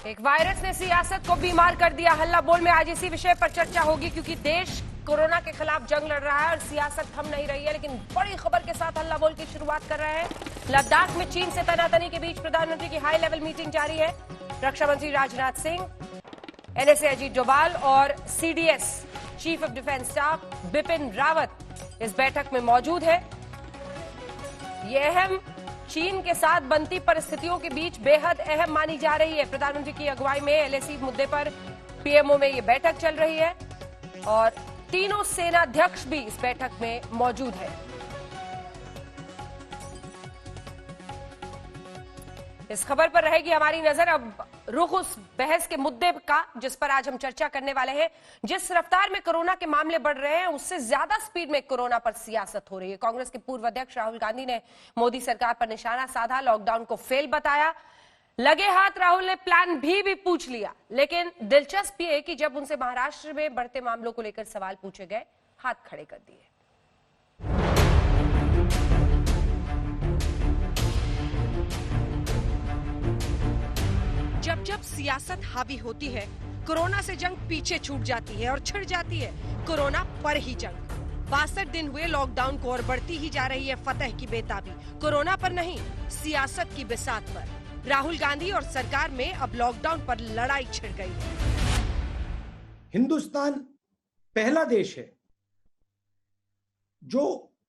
एक वायरस ने सियासत को बीमार कर दिया। हल्ला बोल में आज इसी विषय पर चर्चा होगी, क्योंकि देश कोरोना के खिलाफ जंग लड़ रहा है और सियासत थम नहीं रही है। लेकिन बड़ी खबर के साथ हल्ला बोल की शुरुआत कर रहे हैं। लद्दाख में चीन से तनातनी के बीच प्रधानमंत्री की हाई लेवल मीटिंग जारी है। रक्षा मंत्री राजनाथ सिंह, एनएसए अजीत डोभाल और CDS chief of defence staff Bipin Rawat इस बैठक में मौजूद है। ये अहम चीन के साथ बनती परिस्थितियों के बीच बेहद अहम मानी जा रही है। प्रधानमंत्री की अगुवाई में एलएसी मुद्दे पर पीएमओ में ये बैठक चल रही है और तीनों सेनाध्यक्ष भी इस बैठक में मौजूद है। इस खबर पर रहेगी हमारी नजर। अब रुख उस बहस के मुद्दे का जिस पर आज हम चर्चा करने वाले हैं। जिस रफ्तार में कोरोना के मामले बढ़ रहे हैं, उससे ज्यादा स्पीड में कोरोना पर सियासत हो रही है। कांग्रेस के पूर्व अध्यक्ष राहुल गांधी ने मोदी सरकार पर निशाना साधा, लॉकडाउन को फेल बताया। लगे हाथ राहुल ने प्लान भी पूछ लिया। लेकिन दिलचस्प ये कि जब उनसे महाराष्ट्र में बढ़ते मामलों को लेकर सवाल पूछे गए, हाथ खड़े कर दिए। जब जब सियासत हावी होती है, कोरोना से जंग पीछे छूट जाती है और छिड़ जाती है कोरोना पर ही जंग। 62 दिन हुए लॉकडाउन को और बढ़ती ही जा रही है फतह की बेताबी। कोरोना पर नहीं, सियासत की बिसात पर। राहुल गांधी और सरकार में अब लॉकडाउन पर लड़ाई छिड़ गई है। हिंदुस्तान पहला देश है जो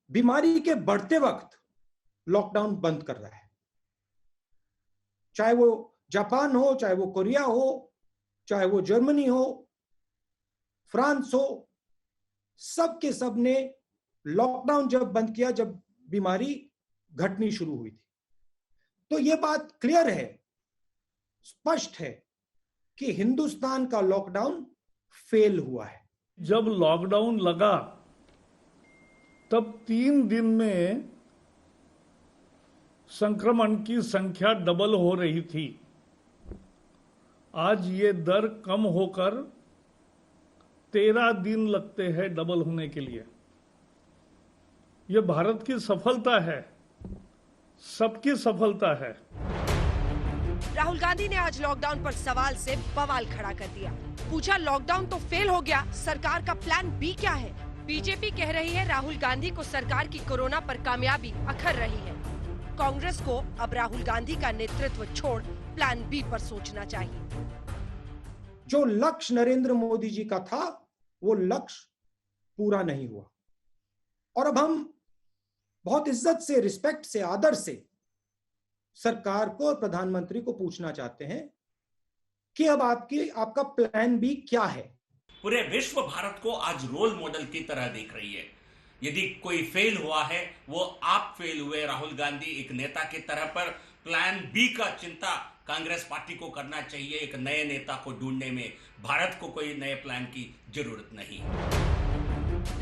बीमारी के बढ़ते वक्त लॉकडाउन बंद कर रहा है। चाहे वो जापान हो, चाहे वो कोरिया हो, चाहे वो जर्मनी हो, फ्रांस हो, सब के सब ने लॉकडाउन जब बंद किया, जब बीमारी घटनी शुरू हुई थी। तो ये बात क्लियर है, स्पष्ट है कि हिंदुस्तान का लॉकडाउन फेल हुआ है। जब लॉकडाउन लगा तब 3 दिन में संक्रमण की संख्या डबल हो रही थी। आज ये दर कम होकर 13 दिन लगते हैं डबल होने के लिए। ये भारत की सफलता है, सबकी सफलता है। राहुल गांधी ने आज लॉकडाउन पर सवाल से बवाल खड़ा कर दिया। पूछा, लॉकडाउन तो फेल हो गया, सरकार का प्लान बी क्या है? बीजेपी कह रही है राहुल गांधी को सरकार की कोरोना पर कामयाबी अखर रही है। कांग्रेस को अब राहुल गांधी का नेतृत्व छोड़ प्लान बी पर सोचना चाहिए। जो लक्ष्य नरेंद्र मोदी जी का था, वो लक्ष्य पूरा नहीं हुआ। और अब हम बहुत इज्जत से, रिस्पेक्ट से, आदर से सरकार को और प्रधानमंत्री को पूछना चाहते हैं कि अब आपका प्लान बी क्या है? पूरे विश्व भारत को आज रोल मॉडल की तरह देख रही है। यदि कोई फेल हुआ है, वो आप फेल हुए राहुल गांधी एक नेता की तरह। पर प्लान बी का चिंता कांग्रेस पार्टी को करना चाहिए। एक नए नेता को ढूंढने में भारत को कोई नए प्लान की जरूरत नहीं।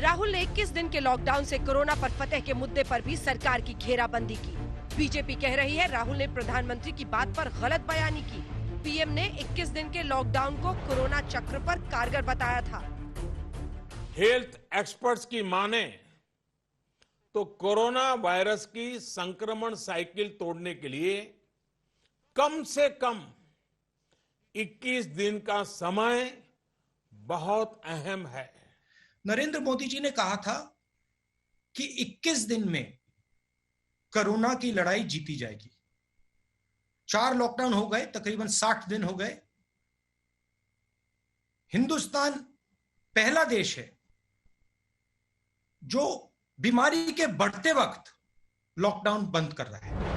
राहुल ने 21 दिन के लॉकडाउन से कोरोना पर फतह के मुद्दे पर भी सरकार की घेराबंदी की। बीजेपी कह रही है राहुल ने प्रधानमंत्री की बात पर गलत बयानी की। पीएम ने 21 दिन के लॉकडाउन को कोरोना चक्र पर कारगर बताया था। हेल्थ एक्सपर्ट्स की माने तो कोरोना वायरस की संक्रमण साइकिल तोड़ने के लिए कम से कम 21 दिन का समय बहुत अहम है। नरेंद्र मोदी जी ने कहा था कि 21 दिन में कोरोना की लड़ाई जीती जाएगी। 4 लॉकडाउन हो गए, तकरीबन 60 दिन हो गए। हिंदुस्तान पहला देश है जो बीमारी के बढ़ते वक्त लॉकडाउन बंद कर रहा है।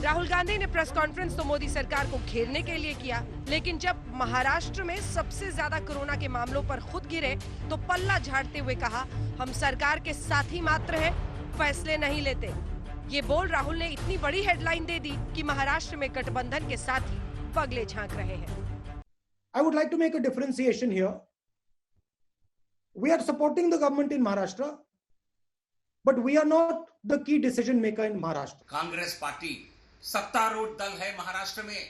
राहुल गांधी ने प्रेस कॉन्फ्रेंस तो मोदी सरकार को घेरने के लिए किया, लेकिन जब महाराष्ट्र में सबसे ज्यादा कोरोना के मामलों पर खुद गिरे तो पल्ला झाड़ते हुए कहा, हम सरकार के साथी मात्र हैं, फैसले नहीं लेते। ये बोल राहुल ने इतनी बड़ी हेडलाइन दे दी कि महाराष्ट्र में गठबंधन के साथी पगले झांक रहे हैं। I would like to make a differentiation here. We are supporting the government in Maharashtra, but we are not the key decision maker in Maharashtra. Congress party सत्तारूढ़ दल है महाराष्ट्र में,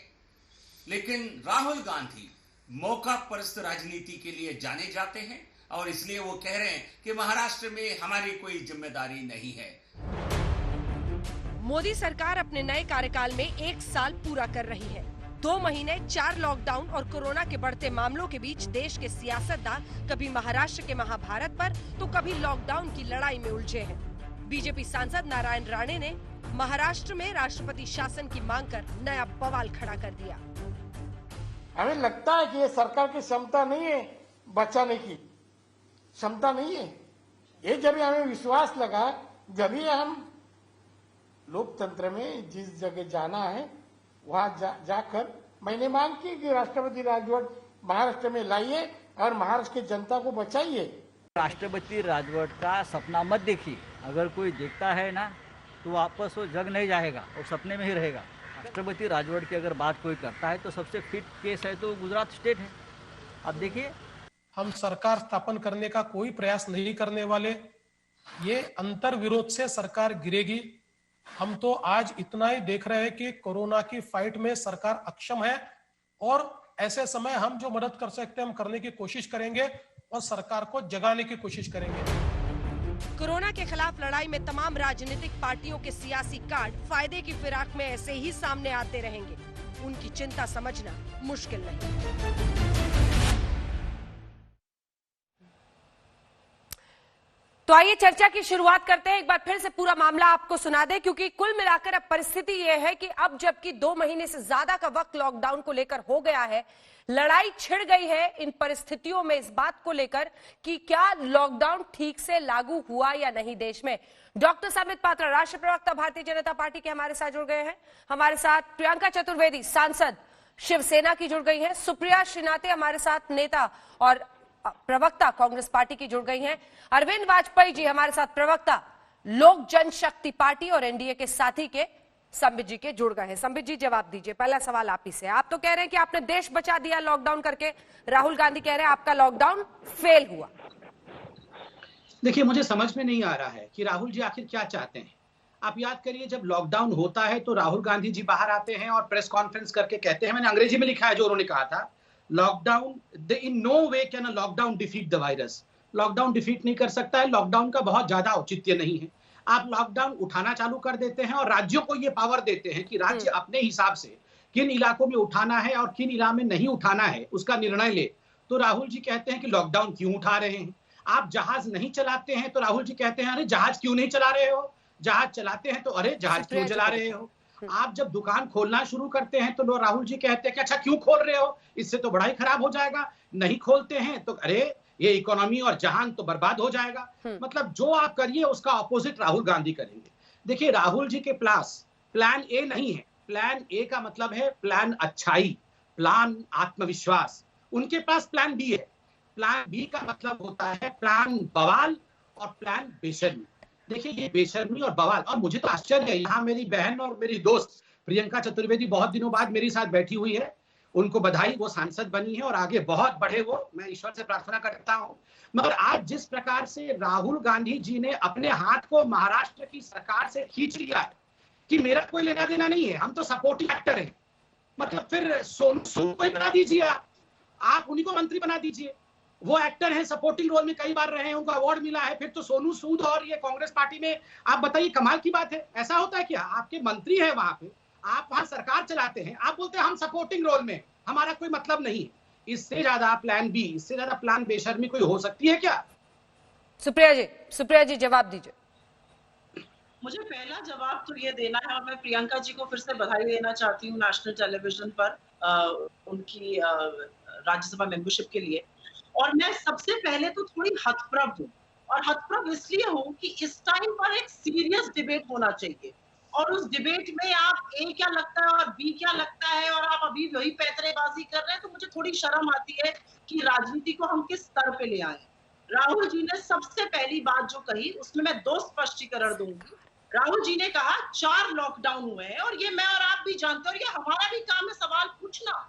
लेकिन राहुल गांधी मौका परस्त राजनीति के लिए जाने जाते हैं और इसलिए वो कह रहे हैं कि महाराष्ट्र में हमारी कोई जिम्मेदारी नहीं है। मोदी सरकार अपने नए कार्यकाल में 1 साल पूरा कर रही है। 2 महीने 4 लॉकडाउन और कोरोना के बढ़ते मामलों के बीच देश के सियासतदान कभी महाराष्ट्र के महाभारत पर तो कभी लॉकडाउन की लड़ाई में उलझे हैं। बीजेपी सांसद नारायण राणे ने महाराष्ट्र में राष्ट्रपति शासन की मांग कर नया बवाल खड़ा कर दिया। हमें लगता है कि ये सरकार की क्षमता नहीं है, बचाने की क्षमता नहीं है। ये जब हमें विश्वास लगा, जब ही हम लोकतंत्र में जिस जगह जाना है वहां जाकर मैंने मांग की कि राष्ट्रपति राजवट महाराष्ट्र में लाइए और महाराष्ट्र की जनता को बचाइए। राष्ट्रपति राजवट का सपना मत देखिए। अगर कोई देखता है ना तो वापस वो जग नहीं जाएगा और सपने में ही रहेगा। राष्ट्रपति राजवट की अगर बात कोई करता है तो सबसे फिट केस है तो गुजरात स्टेट है। अब देखिए, हम सरकार स्थापन करने का कोई प्रयास नहीं करने वाले। ये अंतर विरोध से सरकार गिरेगी। हम तो आज इतना ही देख रहे हैं कि कोरोना की फाइट में सरकार अक्षम है और ऐसे समय हम जो मदद कर सकते हैं हम करने की कोशिश करेंगे और सरकार को जगाने की कोशिश करेंगे। कोरोना के खिलाफ लड़ाई में तमाम राजनीतिक पार्टियों के सियासी कार्ड फायदे की फिराक में ऐसे ही सामने आते रहेंगे। उनकी चिंता समझना मुश्किल नहीं। तो आइए चर्चा की शुरुआत करते हैं। एक बार फिर से पूरा मामला आपको सुना दें, क्योंकि कुल मिलाकर अब परिस्थिति यह है कि अब जबकि 2 महीने से ज्यादा का वक्त लॉकडाउन को लेकर हो गया है, लड़ाई छिड़ गई है इन परिस्थितियों में इस बात को लेकर कि क्या लॉकडाउन ठीक से लागू हुआ या नहीं देश में। डॉक्टर समित पात्रा, राष्ट्रीय प्रवक्ता भारतीय जनता पार्टी के हमारे साथ जुड़ गए हैं। हमारे साथ प्रियंका चतुर्वेदी, सांसद शिवसेना की जुड़ गई है। सुप्रिया श्रीनाथे हमारे साथ नेता और प्रवक्ता कांग्रेस पार्टी की जुड़ गई हैं। अरविंद वाजपेयी जी हमारे साथ प्रवक्ता लोक जनशक्ति पार्टी और एनडीए के साथी के संबित जी के जुड़ गए हैं। संबित जी, जवाब दीजिए। पहला सवाल आप ही से। आप तो कह रहे हैं कि आपने देश बचा दिया लॉकडाउन करके, राहुल गांधी कह रहे हैं आपका लॉकडाउन फेल हुआ। देखिए, मुझे समझ में नहीं आ रहा है कि राहुल जी आखिर क्या चाहते हैं। आप याद करिए, जब लॉकडाउन होता है तो राहुल गांधी जी बाहर आते हैं और प्रेस कॉन्फ्रेंस करके कहते हैं, मैंने अंग्रेजी में लिखा है जो उन्होंने कहा था, lockdown in no way can a lockdown defeat the virus. Lockdown defeat नहीं कर सकता है, लॉकडाउन का बहुत ज्यादा औचित्य नहीं है। आप लॉकडाउन उठाना चालू कर देते हैं और राज्यों को ये पावर देते हैं कि राज्य अपने हिसाब से किन इलाकों में उठाना है और किन इलाकों में नहीं उठाना है उसका निर्णय ले। तो राहुल जी कहते हैं कि लॉकडाउन क्यों उठा रहे हैं। आप जहाज नहीं चलाते हैं तो राहुल जी कहते हैं अरे जहाज क्यों नहीं चला रहे हो। जहाज चलाते हैं तो अरे जहाज क्यों चला रहे हो। आप जब दुकान खोलना शुरू करते हैं तो राहुल जी कहते हैं कि अच्छा क्यों खोल रहे हो, इससे तो बड़ा ही खराब हो जाएगा। नहीं खोलते हैं तो अरे ये इकोनॉमी और जहान तो बर्बाद हो जाएगा। मतलब जो आप करिए उसका ऑपोजिट राहुल गांधी करेंगे। देखिए, राहुल जी के पास प्लान ए नहीं है। प्लान ए का मतलब है प्लान अच्छाई, प्लान आत्मविश्वास। उनके पास प्लान बी है। प्लान बी का मतलब होता है प्लान बवाल और प्लान बेशर्मी। देखिए, ये बेशर्मी और बवाल, और मुझे तो आश्चर्य है, यहाँ मेरी बहन और मेरी दोस्त प्रियंका चतुर्वेदी बहुत दिनों बाद मेरे साथ बैठी हुई है। उनको बधाई, वो सांसद बनी है और आगे बहुत बढ़े वो, मैं ईश्वर से प्रार्थना करता हूँ। मगर आज जिस प्रकार से राहुल गांधी जी ने अपने हाथ को महाराष्ट्र की सरकार से खींच लिया है कि मेरा कोई लेना देना नहीं है, हम तो सपोर्टिंग एक्टर हैं, मतलब फिर सोनू सूद को ही बना दीजिए, आप उन्हीं को मंत्री बना दीजिए। वो एक्टर हैं, सपोर्टिंग रोल में कई बार रहे हैं, उनको अवार्ड मिला है, फिर तो सोनू सूद और ये कांग्रेस पार्टी में, आप बताइए कमाल की बात है। ऐसा होता है क्या? आपके मंत्री है वहां पे, आप वहां सरकार चलाते हैं, आप बोलते हैं हम सपोर्टिंग रोल में, हमारा कोई मतलब नहीं। इससे ज्यादा प्लान बी, इससे ज्यादा प्लान बेशर्मी कोई हो सकती है क्या? सुप्रिया जी जवाब दीजिए। मुझे पहला जवाब तो ये देना है, और मैं प्रियंका जी को फिर से बधाई देना चाहती हूँ नेशनल टेलीविजन पर उनकी राज्यसभा मेंबरशिप के लिए। और मैं सबसे पहले तो थोड़ी हतप्रभ हूँ, और हतप्रभ इसलिए हूँ कि इस टाइम पर एक सीरियस डिबेट होना चाहिए, और उस डिबेट में आप ए क्या लगता है और बी क्या लगता है और आप अभी वही पैतरेबाजी कर रहे हैं, तो मुझे थोड़ी शर्म आती है कि राजनीति को हम किस स्तर पे ले आए। राहुल जी ने सबसे पहली बात जो कही उसमें मैं 2 स्पष्टीकरण दूंगी। राहुल जी ने कहा 4 लॉकडाउन हुए हैं, और ये मैं और आप भी जानते हैं और ये हमारा भी काम है सवाल पूछना।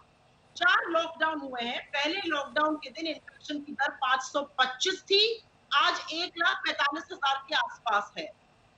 4 लॉकडाउन हुए हैं। पहले लॉकडाउन के दिन इन्फेक्शन की दर 525 थी, आज 1,45,000 के आसपास है।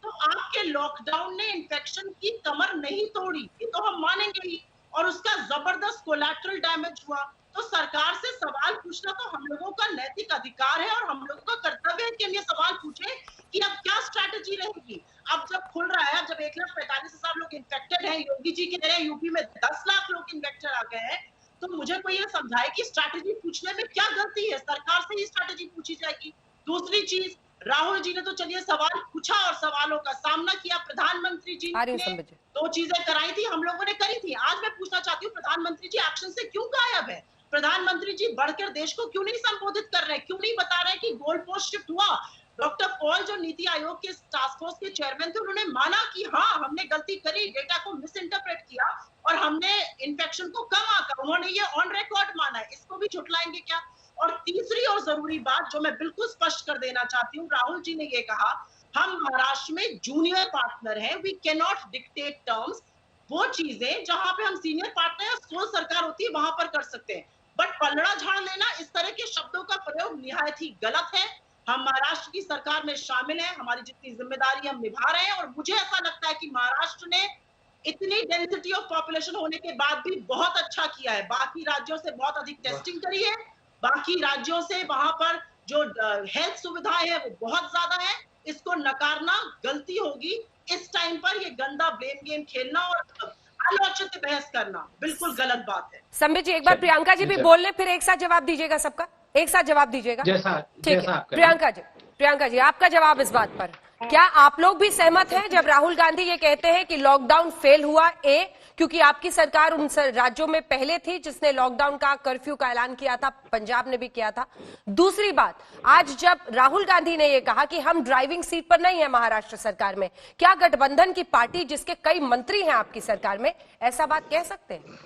तो आपके लॉकडाउन ने इन्फेक्शन की कमर नहीं तोड़ी, ये तो हम मानेंगे ही, और उसका जबरदस्त कोलैटरल डैमेज हुआ। तो सरकार से सवाल पूछना तो हम लोगों का नैतिक अधिकार है, और हम लोगों का कर्तव्य है कि हम ये सवाल पूछें कि अब क्या स्ट्रैटेजी रहेगी। अब जब खुल रहा है, जब 1,45,000 लोग इन्फेक्टेड हैं, योगी जी की तरह यूपी में 10 लाख लोग इन्फेक्टेड आ गए हैं, तो मुझे कोई ये समझाए कि स्ट्रैटेजी पूछने में क्या गलती है? सरकार से ही स्ट्रैटेजी पूछी जाएगी। दूसरी चीज, राहुल जी ने तो चलिए सवाल पूछा और सवालों का सामना किया। प्रधानमंत्री जी ने 2 चीजें कराई थी, हम लोगों ने करी थी। आज मैं पूछना चाहती हूँ, प्रधानमंत्री जी एक्शन से क्यों गायब है? प्रधानमंत्री जी बढ़कर देश को क्यों नहीं संबोधित कर रहे? क्यों नहीं बता रहे कि गोल पोस्ट शिफ्ट हुआ? डॉक्टर पॉल जो नीति आयोग के टास्क फोर्स के चेयरमैन थे, उन्होंने माना कि हाँ हमने गलती करी, डेटा को मिस इंटरप्रेट किया और हमने इन्फेक्शन को कम आंका। उन्होंने ये ऑन रिकॉर्ड माना है, इसको भी झुटलाएंगे क्या? और तीसरी और जरूरी बात जो मैं बिल्कुल स्पष्ट कर देना चाहती हूँ, राहुल जी ने ये कहा हम महाराष्ट्र में जूनियर पार्टनर हैं, we can not dictate terms. वो चीजें जहां पे हम सीनियर पार्टनर है, सोच सरकार होती है, वहां पर कर सकते हैं, बट पलड़ा झाड़ लेना, इस तरह के शब्दों का प्रयोग निहायत ही गलत है। हम महाराष्ट्र की सरकार में शामिल हैं, हमारी जितनी जिम्मेदारी हम निभा रहे हैं, और मुझे ऐसा लगता है कि महाराष्ट्र ने इतनी डेंसिटी ऑफ पॉपुलेशन होने के बाद भी बहुत अच्छा किया है। बाकी राज्यों से बहुत अधिक टेस्टिंग करी है, बाकी राज्यों से वहां पर जो हेल्थ सुविधाएं हैं वो बहुत ज्यादा है। इसको नकारना गलती होगी। इस टाइम पर ये गंदा ब्लेम गेम खेलना और अनौचित बहस करना बिल्कुल गलत बात है। संबित जी, एक बार प्रियंका जी भी बोल ले, फिर एक साथ जवाब दीजिएगा, सबका एक साथ जवाब दीजिएगा। ठीक है, प्रियंका जी आपका जवाब इस बात पर, क्या आप लोग भी सहमत हैं जब राहुल गांधी ये कहते हैं कि लॉकडाउन फेल हुआ? क्योंकि आपकी सरकार उन राज्यों में पहले थी जिसने लॉकडाउन का, कर्फ्यू का ऐलान किया था, पंजाब ने भी किया था। दूसरी बात, आज जब राहुल गांधी ने ये कहा कि हम ड्राइविंग सीट पर नहीं है महाराष्ट्र सरकार में, क्या गठबंधन की पार्टी जिसके कई मंत्री हैं आपकी सरकार में, ऐसा बात कह सकते हैं?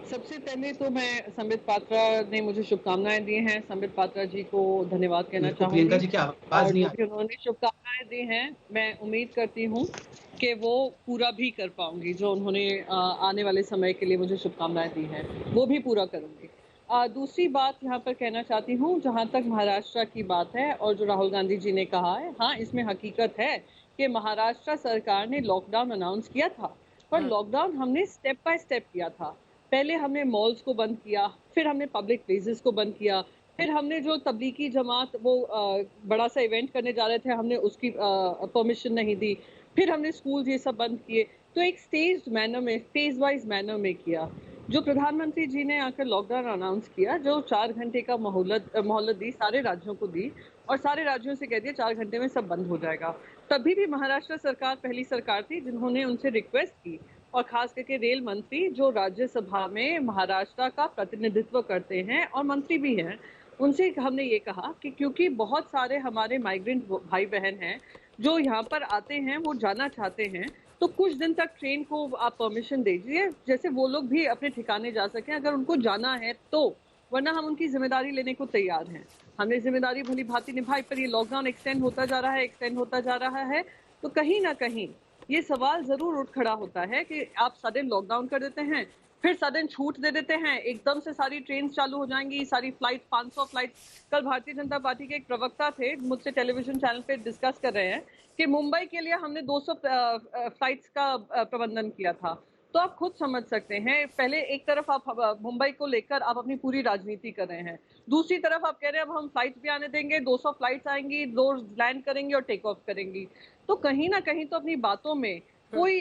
सबसे पहले तो मैं संबित पात्रा ने मुझे शुभकामनाएं दी हैं, संबित पात्रा जी को धन्यवाद कहना चाहूंगी। उन्होंने शुभकामनाएं दी हैं, मैं उम्मीद करती हूं कि वो पूरा भी कर पाऊंगी। जो उन्होंने आने वाले समय के लिए मुझे शुभकामनाएं दी हैं वो भी पूरा करूंगी। दूसरी बात यहाँ पर कहना चाहती हूँ, जहाँ तक महाराष्ट्र की बात है और जो राहुल गांधी जी ने कहा है, हाँ इसमें हकीकत है कि महाराष्ट्र सरकार ने लॉकडाउन अनाउंस किया था, पर लॉकडाउन हमने स्टेप बाय स्टेप किया था। पहले हमने मॉल्स को बंद किया, फिर हमने पब्लिक प्लेसेस को बंद किया, फिर हमने जो तबलीगी जमात वो बड़ा सा इवेंट करने जा रहे थे, हमने उसकी परमिशन नहीं दी, फिर हमने स्कूल ये सब बंद किए। तो एक स्टेज्ड मैनर में, फेज वाइज मैनर में किया। जो प्रधानमंत्री जी ने आकर लॉकडाउन अनाउंस किया, जो 4 घंटे का मोहलत दी, सारे राज्यों को दी और सारे राज्यों से कह दिया 4 घंटे में सब बंद हो जाएगा। तभी भी महाराष्ट्र सरकार पहली सरकार थी जिन्होंने उनसे रिक्वेस्ट की, और खास करके रेल मंत्री जो राज्यसभा में महाराष्ट्र का प्रतिनिधित्व करते हैं और मंत्री भी हैं, उनसे हमने ये कहा कि क्योंकि बहुत सारे हमारे माइग्रेंट भाई बहन हैं जो यहाँ पर आते हैं, वो जाना चाहते हैं, तो कुछ दिन तक ट्रेन को आप परमिशन दीजिए, जैसे वो लोग भी अपने ठिकाने जा सकें अगर उनको जाना है तो, वरना हम उनकी जिम्मेदारी लेने को तैयार हैं। हमने जिम्मेदारी भली भांति निभाई, पर ये लॉकडाउन एक्सटेंड होता जा रहा है, तो कहीं ना कहीं ये सवाल जरूर उठ खड़ा होता है कि आप सडन लॉकडाउन कर देते हैं, फिर सडन छूट दे देते हैं, एकदम से सारी ट्रेन चालू हो जाएंगी, सारी फ्लाइट, 500 फ्लाइट। कल भारतीय जनता पार्टी के एक प्रवक्ता थे, मुझसे टेलीविजन चैनल पे डिस्कस कर रहे हैं कि मुंबई के लिए हमने 200 फ्लाइट्स का प्रबंधन किया था। तो आप खुद समझ सकते हैं, पहले एक तरफ आप मुंबई को लेकर आप अपनी पूरी राजनीति कर रहे हैं, दूसरी तरफ आप कह रहे हैं अब हम फ्लाइट्स भी आने देंगे, 200 फ्लाइट्स आएंगी, 2 लैंड करेंगी और टेक ऑफ करेंगी। तो कहीं ना कहीं तो अपनी बातों में कोई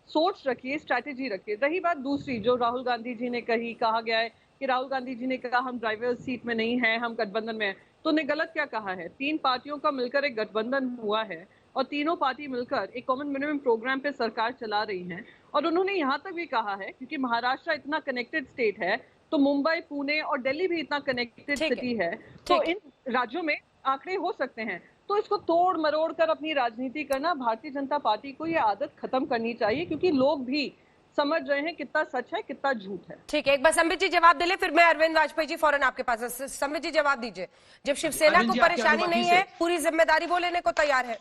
सोच रखिए, स्ट्रैटेजी रखिए। रही बात दूसरी जो राहुल गांधी जी ने कहा गया है कि राहुल गांधी जी ने कहा हम ड्राइवर सीट में नहीं हैं, हम गठबंधन में हैं, तो उन्हें गलत क्या कहा है? 3 पार्टियों का मिलकर एक गठबंधन हुआ है और तीनों पार्टी मिलकर एक कॉमन मिनिमम प्रोग्राम पे सरकार चला रही हैं। और उन्होंने यहाँ तक भी कहा है, क्योंकि महाराष्ट्र इतना कनेक्टेड स्टेट है, तो मुंबई, पुणे और दिल्ली भी इतना कनेक्टेड सिटी है, तो इन राज्यों में आंकड़े हो सकते हैं। तो इसको तोड़ मरोड़ कर अपनी राजनीति करना, भारतीय जनता पार्टी को ये आदत खत्म करनी चाहिए, क्योंकि लोग भी समझ रहे हैं कितना सच है कितना झूठ है। ठीक है, एक बार संबित जी जवाब दे ले, फिर मैं अरविंद वाजपेयी जी फौरन आपके पास। संबित जी जवाब दीजिए, जब शिवसेना को परेशानी नहीं है, पूरी जिम्मेदारी वो लेने को तैयार है।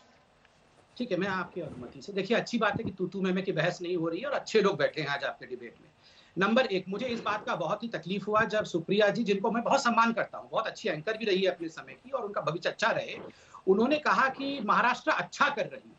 ठीक है, मैं आपकी अनुमति से, देखिए अच्छी बात है कि तू मैं की बहस नहीं हो रही है और अच्छे लोग बैठे हैं आज आपके डिबेट में। नंबर 1, मुझे इस बात का बहुत ही तकलीफ हुआ जब सुप्रिया जी, जिनको मैं बहुत सम्मान करता हूँ, बहुत अच्छी एंकर भी रही है अपने समय की और उनका भविष्य अच्छा रहे, उन्होंने कहा कि महाराष्ट्र अच्छा कर रही है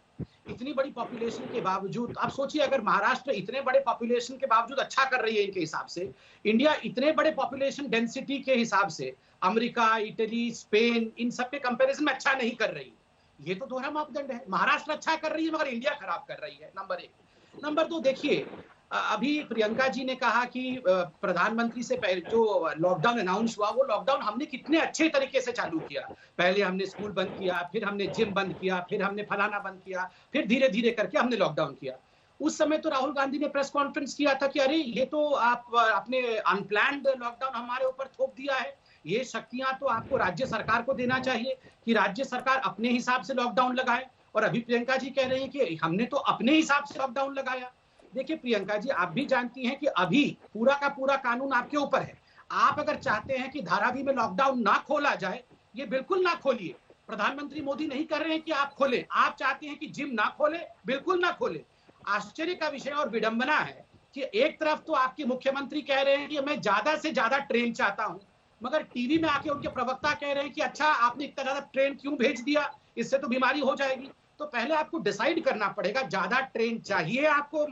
इतनी बड़ी पॉपुलेशन के बावजूद। आप सोचिए, अगर महाराष्ट्र इतने बड़े पॉपुलेशन के बावजूद अच्छा कर रही है इनके हिसाब से, इंडिया इतने बड़े पॉपुलेशन डेंसिटी के हिसाब से अमेरिका, इटली, स्पेन, इन सब के कंपैरिजन में अच्छा नहीं कर रही, ये तो दोहरा मापदंड है। महाराष्ट्र अच्छा कर रही है मगर इंडिया खराब कर रही है, नंबर 1। नंबर 2, देखिए अभी प्रियंका जी ने कहा कि प्रधानमंत्री से पहले जो लॉकडाउन अनाउंस हुआ, वो लॉकडाउन हमने कितने अच्छे तरीके से चालू किया। पहले हमने स्कूल बंद किया, फिर हमने जिम बंद किया, फिर हमने फलाना बंद किया, फिर धीरे धीरे करके हमने लॉकडाउन किया। उस समय तो राहुल गांधी ने प्रेस कॉन्फ्रेंस किया था कि अरे ये तो आप अपने अनप्लान्ड लॉकडाउन हमारे ऊपर थोप दिया है, ये शक्तियां तो आपको राज्य सरकार को देना चाहिए कि राज्य सरकार अपने हिसाब से लॉकडाउन लगाए। और अभी प्रियंका जी कह रही हैं कि हमने तो अपने हिसाब से लॉकडाउन लगाया। देखिए प्रियंका जी, आप भी जानती हैं कि अभी पूरा का पूरा कानून आपके ऊपर है। आप अगर चाहते हैं कि धारावी में लॉकडाउन ना खोला जाए, ये बिल्कुल ना खोलिए। प्रधानमंत्री मोदी नहीं कर रहे हैं कि आप खोले, आप चाहते हैं कि जिम ना खोले, बिल्कुल ना खोले। आश्चर्य का विषय और विडंबना है कि एक तरफ तो आपके मुख्यमंत्री कह रहे हैं कि मैं ज्यादा से ज्यादा ट्रेन चाहता हूं, मगर टीवी में आके उनके प्रवक्ता कह रहे हैं कि अच्छा आपने इतना ज्यादा ट्रेन क्यों भेज दिया, इससे तो बीमारी हो जाएगी। तो पहले आपको डिसाइड करना पड़ेगा, ज्यादा ट्रेन चाहिए आपको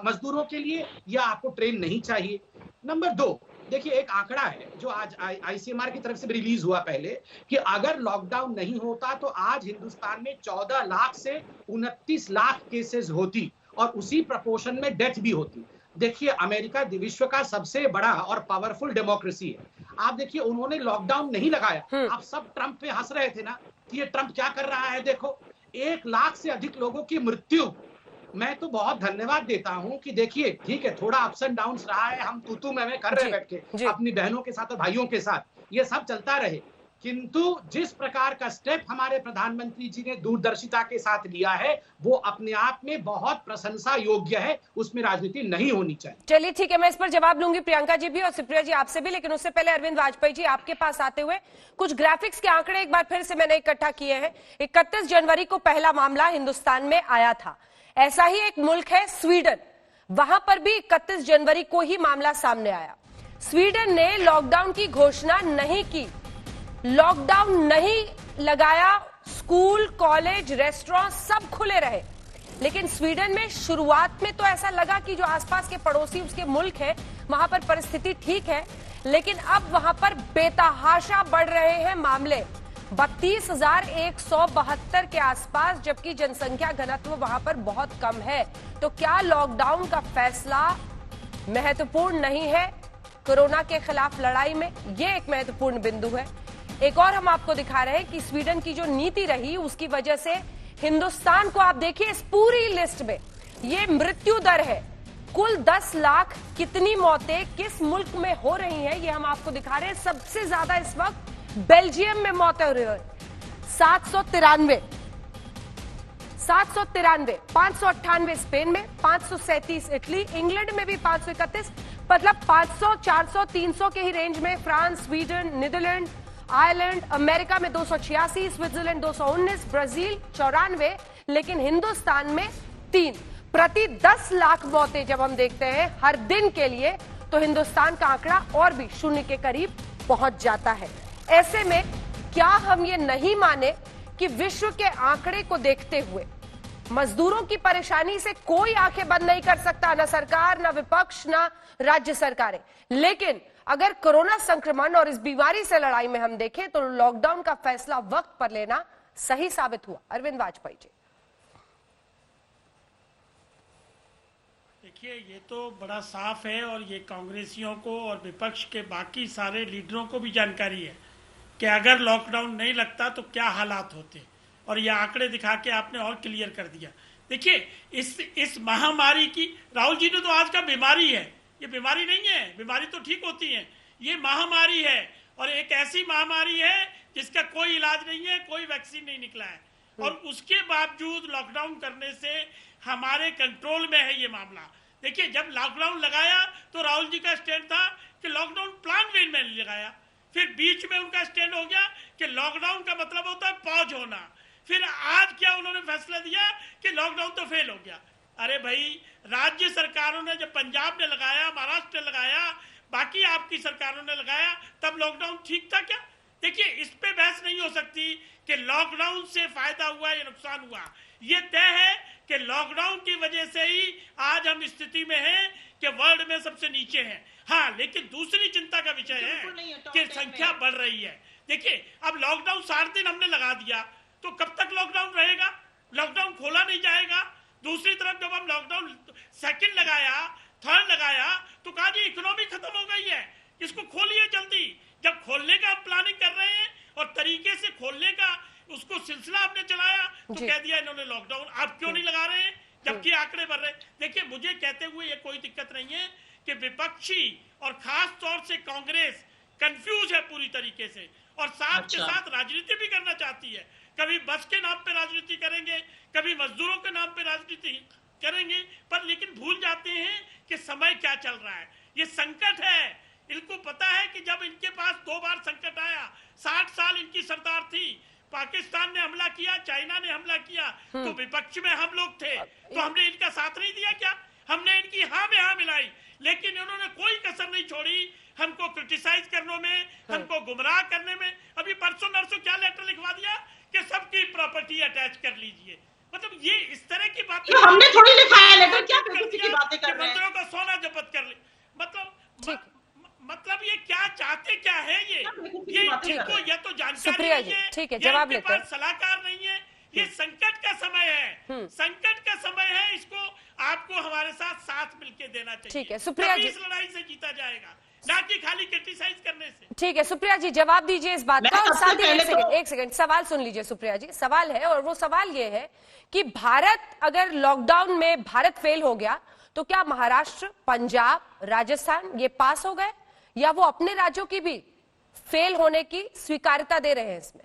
मजदूरों के लिए या आपको ट्रेन नहीं चाहिए। नंबर 2, देखिए एक आंकड़ा है जो आज आईसीएमआर की तरफ से रिलीज हुआ पहले, कि अगर लॉकडाउन नहीं होता तो आज हिंदुस्तान में 14 लाख से 29 लाख केसेस होती और उसी प्रपोर्शन में डेथ भी होती। देखिए अमेरिका विश्व का सबसे बड़ा और पावरफुल डेमोक्रेसी है। आप देखिए उन्होंने लॉकडाउन नहीं लगाया। आप सब ट्रंप पे हंस रहे थे ना कि ये ट्रंप क्या कर रहा है। देखो 1 लाख से अधिक लोगों की मृत्यु। मैं तो बहुत धन्यवाद देता हूं कि देखिए ठीक है, थोड़ा अप्स एंड डाउन्स रहा है, हम तू मैं कर रहे बैठ के अपनी बहनों के साथ और भाइयों के साथ, ये सब चलता रहे। किंतु जिस प्रकार का स्टेप हमारे प्रधानमंत्री जी ने दूरदर्शिता के साथ लिया है, वो अपने आप में बहुत प्रशंसा योग्य है, उसमें राजनीति नहीं होनी चाहिए। चलिए ठीक है, मैं इस पर जवाब लूंगी प्रियंका जी भी और सुप्रिया जी आपसे भी, लेकिन उससे पहले अरविंद वाजपेयी जी आपके पास आते हुए कुछ ग्राफिक्स के आंकड़े एक बार फिर से मैंने इकट्ठा किए हैं। 31 जनवरी को पहला मामला हिंदुस्तान में आया था। ऐसा ही एक मुल्क है स्वीडन, वहां पर भी 31 जनवरी को ही मामला सामने आया। स्वीडन ने लॉकडाउन की घोषणा नहीं की, लॉकडाउन नहीं लगाया, स्कूल कॉलेज रेस्टोरेंट सब खुले रहे। लेकिन स्वीडन में शुरुआत में तो ऐसा लगा कि जो आसपास के पड़ोसी उसके मुल्क हैं वहां पर परिस्थिति ठीक है, लेकिन अब वहां पर बेतहाशा बढ़ रहे हैं मामले, 32,172 के आसपास, जबकि जनसंख्या घनत्व वहां पर बहुत कम है। तो क्या लॉकडाउन का फैसला महत्वपूर्ण नहीं है कोरोना के खिलाफ लड़ाई में? यह एक महत्वपूर्ण बिंदु है। एक और हम आपको दिखा रहे हैं कि स्वीडन की जो नीति रही उसकी वजह से हिंदुस्तान को आप देखिए इस पूरी लिस्ट में ये मृत्यु दर है। कुल 10 लाख कितनी मौतें किस मुल्क में हो रही हैं ये हम आपको दिखा रहे हैं। सबसे ज्यादा इस वक्त बेल्जियम में मौतें हो रही है 793, 598 स्पेन में, 537 इटली, इंग्लैंड में भी 531, मतलब 500, 400, 300 के ही रेंज में France, Sweden, Netherlands, Ireland, America में 286, स्विट्जरलैंड 219, ब्राजील 94, लेकिन हिंदुस्तान में 3 प्रति 10 लाख मौतें जब हम देखते हैं हर दिन के लिए, तो हिंदुस्तान का आंकड़ा और भी शून्य के करीब पहुंच जाता है। ऐसे में क्या हम ये नहीं माने कि विश्व के आंकड़े को देखते हुए मजदूरों की परेशानी से कोई आंखें बंद नहीं कर सकता, ना सरकार, ना विपक्ष, ना राज्य सरकारें। लेकिन अगर कोरोना संक्रमण और इस बीमारी से लड़ाई में हम देखें तो लॉकडाउन का फैसला वक्त पर लेना सही साबित हुआ। अरविंद वाजपेयी जी, देखिए ये तो बड़ा साफ है और ये कांग्रेसियों को और विपक्ष के बाकी सारे लीडरों को भी जानकारी है कि अगर लॉकडाउन नहीं लगता तो क्या हालात होते, और ये आंकड़े दिखा के आपने और क्लियर कर दिया। देखिए इस महामारी की, राहुल जी ने तो आज का बीमारी है, ये बीमारी नहीं है, बीमारी तो ठीक होती है, ये महामारी है और एक ऐसी महामारी है जिसका कोई इलाज नहीं है, कोई वैक्सीन नहीं निकला है, और उसके बावजूद लॉकडाउन करने से हमारे कंट्रोल में है ये मामला। देखिए जब लॉकडाउन लगाया तो राहुल जी का स्टैंड था कि लॉकडाउन प्लान वे में लगाया, फिर बीच में उनका स्टैंड हो गया कि लॉकडाउन का मतलब होता है पॉज होना, फिर आज क्या उन्होंने फैसला दिया कि लॉकडाउन तो फेल हो गया। अरे भाई, राज्य सरकारों ने, जब पंजाब ने लगाया, महाराष्ट्र ने लगाया, बाकी आपकी सरकारों ने लगाया, तब लॉकडाउन ठीक था क्या? देखिए इस पे बहस नहीं हो सकती कि लॉकडाउन से फायदा हुआ या नुकसान हुआ। ये तय है कि लॉकडाउन की वजह से ही आज हम स्थिति में हैं कि वर्ल्ड में सबसे नीचे हैं। हाँ, लेकिन दूसरी चिंता का विषय है कि संख्या बढ़ रही है। देखिए अब लॉकडाउन 60 दिन हमने लगा दिया तो कब तक लॉकडाउन रहेगा? लॉकडाउन खोला नहीं जाएगा। दूसरी तरफ जब हम लॉकडाउन सेकंड लगाया, थर्ड लगाया, तो कहा जी इकोनॉमी खत्म हो गई है, इसको खोलिए जल्दी। जब खोलने का हम प्लानिंग कर रहे हैं और तरीके से खोलने का उसको सिलसिला आपने चलाया, तो कह दिया इन्होंने लॉकडाउन। आप क्यों नहीं लगा रहे हैं जबकि आंकड़े बढ़ रहे? देखिए, मुझे कहते हुए ये कोई दिक्कत नहीं है कि विपक्षी और खास तौर से कांग्रेस कंफ्यूज है पूरी तरीके से, और साथ के साथ राजनीति भी करना चाहती है। कभी बस के नाम पे राजनीति करेंगे, कभी मजदूरों के नाम पे राजनीति करेंगे, पर लेकिन भूल जाते हैं कि समय क्या चल रहा है। ये संकट है, इनको पता है कि जब इनके पास 2 बार संकट आया, 60 साल इनकी सरकार थी, पाकिस्तान ने हमला किया, चाइना ने हमला किया, तो विपक्ष में हम लोग थे, तो हमने इनका साथ नहीं दिया क्या? हमने इनकी हाँ में हाँ मिलाई, लेकिन इन्होंने कोई कसर नहीं छोड़ी हमको क्रिटिसाइज करने में, हमको गुमराह करने में। अभी परसों नरसों क्या लेटर लिखवा दिया कि सबकी प्रॉपर्टी अटैच कर लीजिए। मतलब ये इस तरह की बातें हमने थोड़ी लिखा है लेटर, क्या बेवकूफी की बातें कर रहे हैं? मंत्रियों का सोना जब्त कर ले। मतलब ये क्या चाहते क्या है? ये इनको या तो जानकारी नहीं है, ठीक है, जवाब लेते हैं। सलाहकार नहीं है। ये संकट का समय है, संकट का समय है, इसको आपको हमारे साथ मिलके देना चाहिए। ठीक है सुप्रिया जी, इस लड़ाई से जीता जाएगा, ना कि खाली क्रिटिसाइज करने से। ठीक है सुप्रिया जी, जवाब दीजिए इस बात का। और साथ ही एक सेकंड सवाल सुन लीजिए सुप्रिया जी। सवाल है, और वो सवाल ये है कि भारत अगर लॉकडाउन में भारत फेल हो गया तो क्या महाराष्ट्र, पंजाब, राजस्थान ये पास हो गए, या वो अपने राज्यों की भी फेल होने की स्वीकार्यता दे रहे हैं इसमें?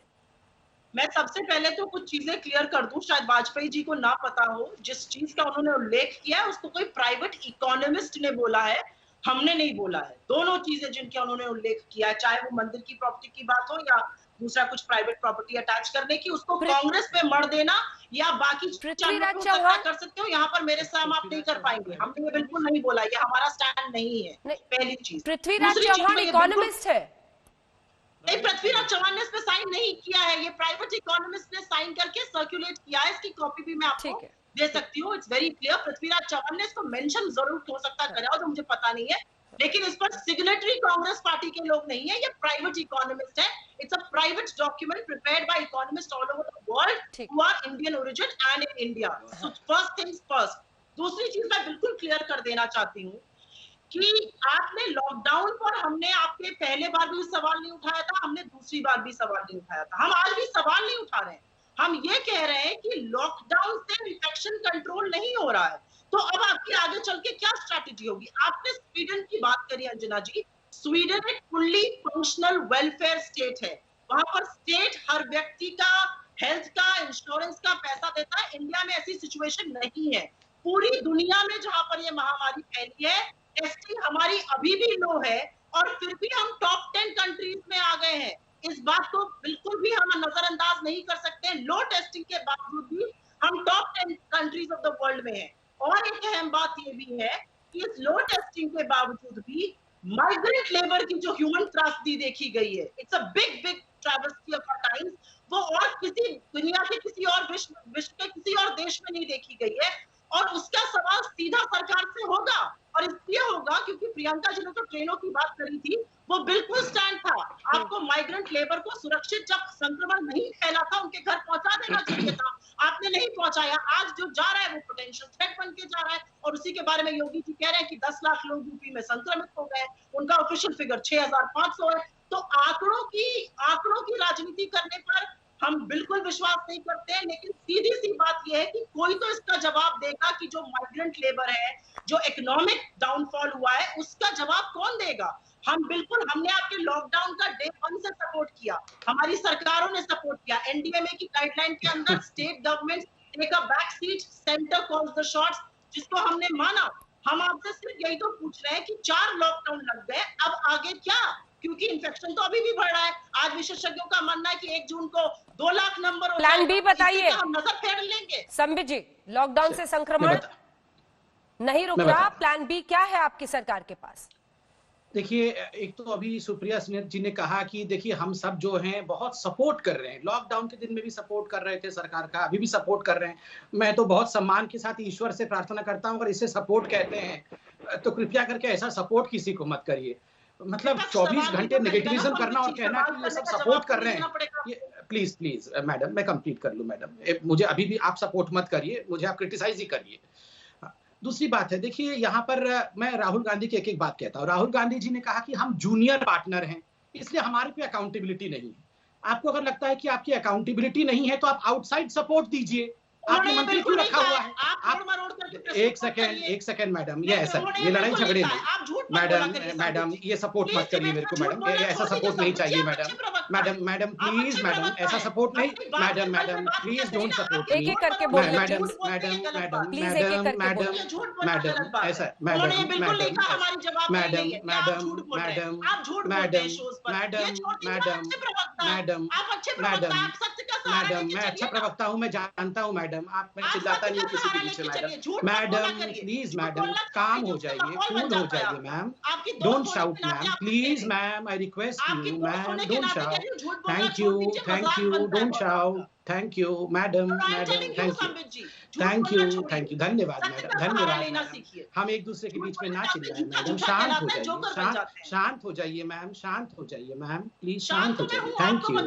मैं सबसे पहले तो कुछ चीजें क्लियर कर दूं, शायद वाजपेयी जी को ना पता हो। जिस चीज का उन्होंने उल्लेख किया है उसको कोई प्राइवेट इकोनॉमिस्ट ने बोला है, हमने नहीं बोला है। दोनों चीजें जिनके उन्होंने उल्लेख किया है, चाहे वो मंदिर की प्रॉपर्टी की बात हो या दूसरा कुछ प्राइवेट प्रॉपर्टी अटैच करने की, उसको कांग्रेस पे मर देना या बाकी पृथ्वीराज चौहान कर सकते हो, यहाँ पर मेरे साथ आप नहीं कर पाएंगे। हमने ये बिल्कुल नहीं बोला, ये हमारा स्टैंड नहीं है। पहली चीज। पृथ्वीराज चौहान इकोनॉमिस्ट है। नहीं, पृथ्वीराज चौहान ने इस पे साइन नहीं किया है, ये प्राइवेट इकोनॉमिस्ट ने साइन करके सर्कुलेट किया है। इसकी कॉपी भी मैं आपको दे सकती हूँ। It's very clear. Prithviraj Chauhan ने इसको मेंशन जरूर हो सकता है करा हो, तो मुझे पता नहीं है, लेकिन इस पर सिग्नेटरी कांग्रेस पार्टी के लोग नहीं है, ये प्राइवेट इकोनॉमिस्ट है। It's a private document prepared by economist all over the world who are Indian origin and in India. So first things first. दूसरी चीज मैं बिल्कुल क्लियर कर देना चाहती हूँ कि आपने लॉकडाउन पर हमने आपके पहले बार भी सवाल नहीं उठाया था, हमने दूसरी बार भी सवाल नहीं उठाया था, हम आज भी सवाल नहीं उठा रहे हैं। हम ये कह रहे हैं कि लॉकडाउन से इन्फेक्शन कंट्रोल नहीं हो रहा है, तो अब आपकी आगे चल के क्या स्ट्रैटेजी होगी? आपने स्वीडन की बात करी अंजना जी। स्वीडन एक फुल्ली फंक्शनल वेलफेयर स्टेट है, वहां पर स्टेट हर व्यक्ति का हेल्थ का, इंश्योरेंस का पैसा देता है। इंडिया में ऐसी सिचुएशन नहीं है। पूरी दुनिया में जहां पर ये महामारी फैली है, टेस्टिंग हमारी अभी भी लो है, और फिर भी हम टॉप 10 कंट्रीज में आ गए हैं। इस बात को बिल्कुल भी हम नजरअंदाज नहीं कर सकते। लो टेस्टिंग के बावजूद भी हम top 10 countries of the world में हैं। और एक अहम बात ये भी है कि इस लो टेस्टिंग के बावजूद भी माइग्रेंट लेबर की जो ह्यूमन त्रासदी देखी गई है, it's a big travesty of our times, वो और किसी दुनिया के किसी और विश्व के किसी और देश में नहीं देखी गई है। और उसका सवाल सीधा सरकार से होगा, और इसलिए होगा क्योंकि प्रियंका जी ने जो ट्रेनों की बात करी थी वो बिल्कुल स्टैंड था। आपको माइग्रेंट लेबर को सुरक्षित, जब संक्रमण नहीं फैला था, उनके घर पहुंचा देना चाहिए था, आपने नहीं पहुंचाया। आज जो जा रहा है वो पोटेंशियल थ्रेट बन के जा रहा है, और उसी के बारे में योगी जी कह रहे हैं कि 10 लाख लोग यूपी में संक्रमित हो गए, उनका ऑफिशियल फिगर 6500 है। तो आंकड़ों की राजनीति करने पर हम बिल्कुल विश्वास नहीं करते हैं, लेकिन सीधी सी बात यह है कि कोई तो इसका जवाब देगा कि जो माइग्रेंट लेबर है, जो इकोनॉमिक डाउनफॉल हुआ है, उसका जवाब कौन देगा? हमने आपके लॉकडाउन का डे 1 से सपोर्ट किया, हमारी सरकारों ने सपोर्ट किया। एनडीएमए की गाइडलाइन के अंदर state government take a back seat, centre calls the shots, जिसको हमने माना। हम आपसे सिर्फ यही तो पूछ रहे हैं कि 4 लॉकडाउन लग गए, अब आगे क्या? क्योंकि इन्फेक्शन तो अभी भी बढ़ रहा है। आज विशेषज्ञों का मानना है कि 1 जून को 2 लाख नंबर प्लान बी बताइए, हम नजर फेर लेंगे। संबित जी, लॉकडाउन से संक्रमण नहीं रुक रहा, प्लान बी क्या है आपकी सरकार के पास? देखिए, एक तो अभी सुप्रिया जी ने कहा कि देखिए हम सब जो हैं बहुत सपोर्ट कर रहे हैं, लॉकडाउन के दिन में भी सपोर्ट कर रहे थे सरकार का, अभी भी सपोर्ट कर रहे हैं। मैं तो बहुत सम्मान के साथ ईश्वर से प्रार्थना करता हूं, अगर इसे सपोर्ट कहते हैं तो कृपया करके ऐसा सपोर्ट किसी को मत करिए। मतलब 24 घंटे नेगेटिविज्म करना और कहना कि ये सब सपोर्ट कर रहे हैं, ये प्लीज प्लीज मैडम मैं कंप्लीट कर लूं मैडम, मुझे अभी भी आप सपोर्ट मत करिए, मुझे आप क्रिटिसाइज ही करिए। दूसरी बात है, देखिए यहाँ पर मैं राहुल गांधी की एक एक बात कहता हूँ। राहुल गांधी जी ने कहा कि हम जूनियर पार्टनर हैं, इसलिए हमारे पे अकाउंटेबिलिटी नहीं है। आपको अगर लगता है कि आपकी अकाउंटेबिलिटी नहीं है तो आप आउटसाइड सपोर्ट दीजिए। आपने मंत्री क्यों रखा हुआ है? आप एक सेकेंड मैडम, ये ऐसा ये लड़ाई झगड़े नहीं मैडम ये सपोर्ट मत करिए मेरे को मैडम, ऐसा सपोर्ट नहीं चाहिए मैडम प्लीज मैडम, ऐसा सपोर्ट नहीं मैडम प्लीज डोंट सपोर्ट एक एक करके बोलिए मैडम ऐसा मैडम मैं अच्छा प्रवक्ता हूँ, मैं जानता हूँ मैडम, आप मैं चिल्लाता नहीं हूँ किसी के पीछे मैडम प्लीज मैडम काम हो जाइए, कूल हो जाइए ma'am, don't shout ma'am please ma'am, I request you ma'am don't shout, thank you don't shout, thank you madam thank you धन्यवाद मैडम, हम एक दूसरे के बीच में ना चिल्लाएं मैडम, शांत हो जाइए मैम, शांत हो जाइए मैम प्लीज, शांत हो जाइए, थैंक यू।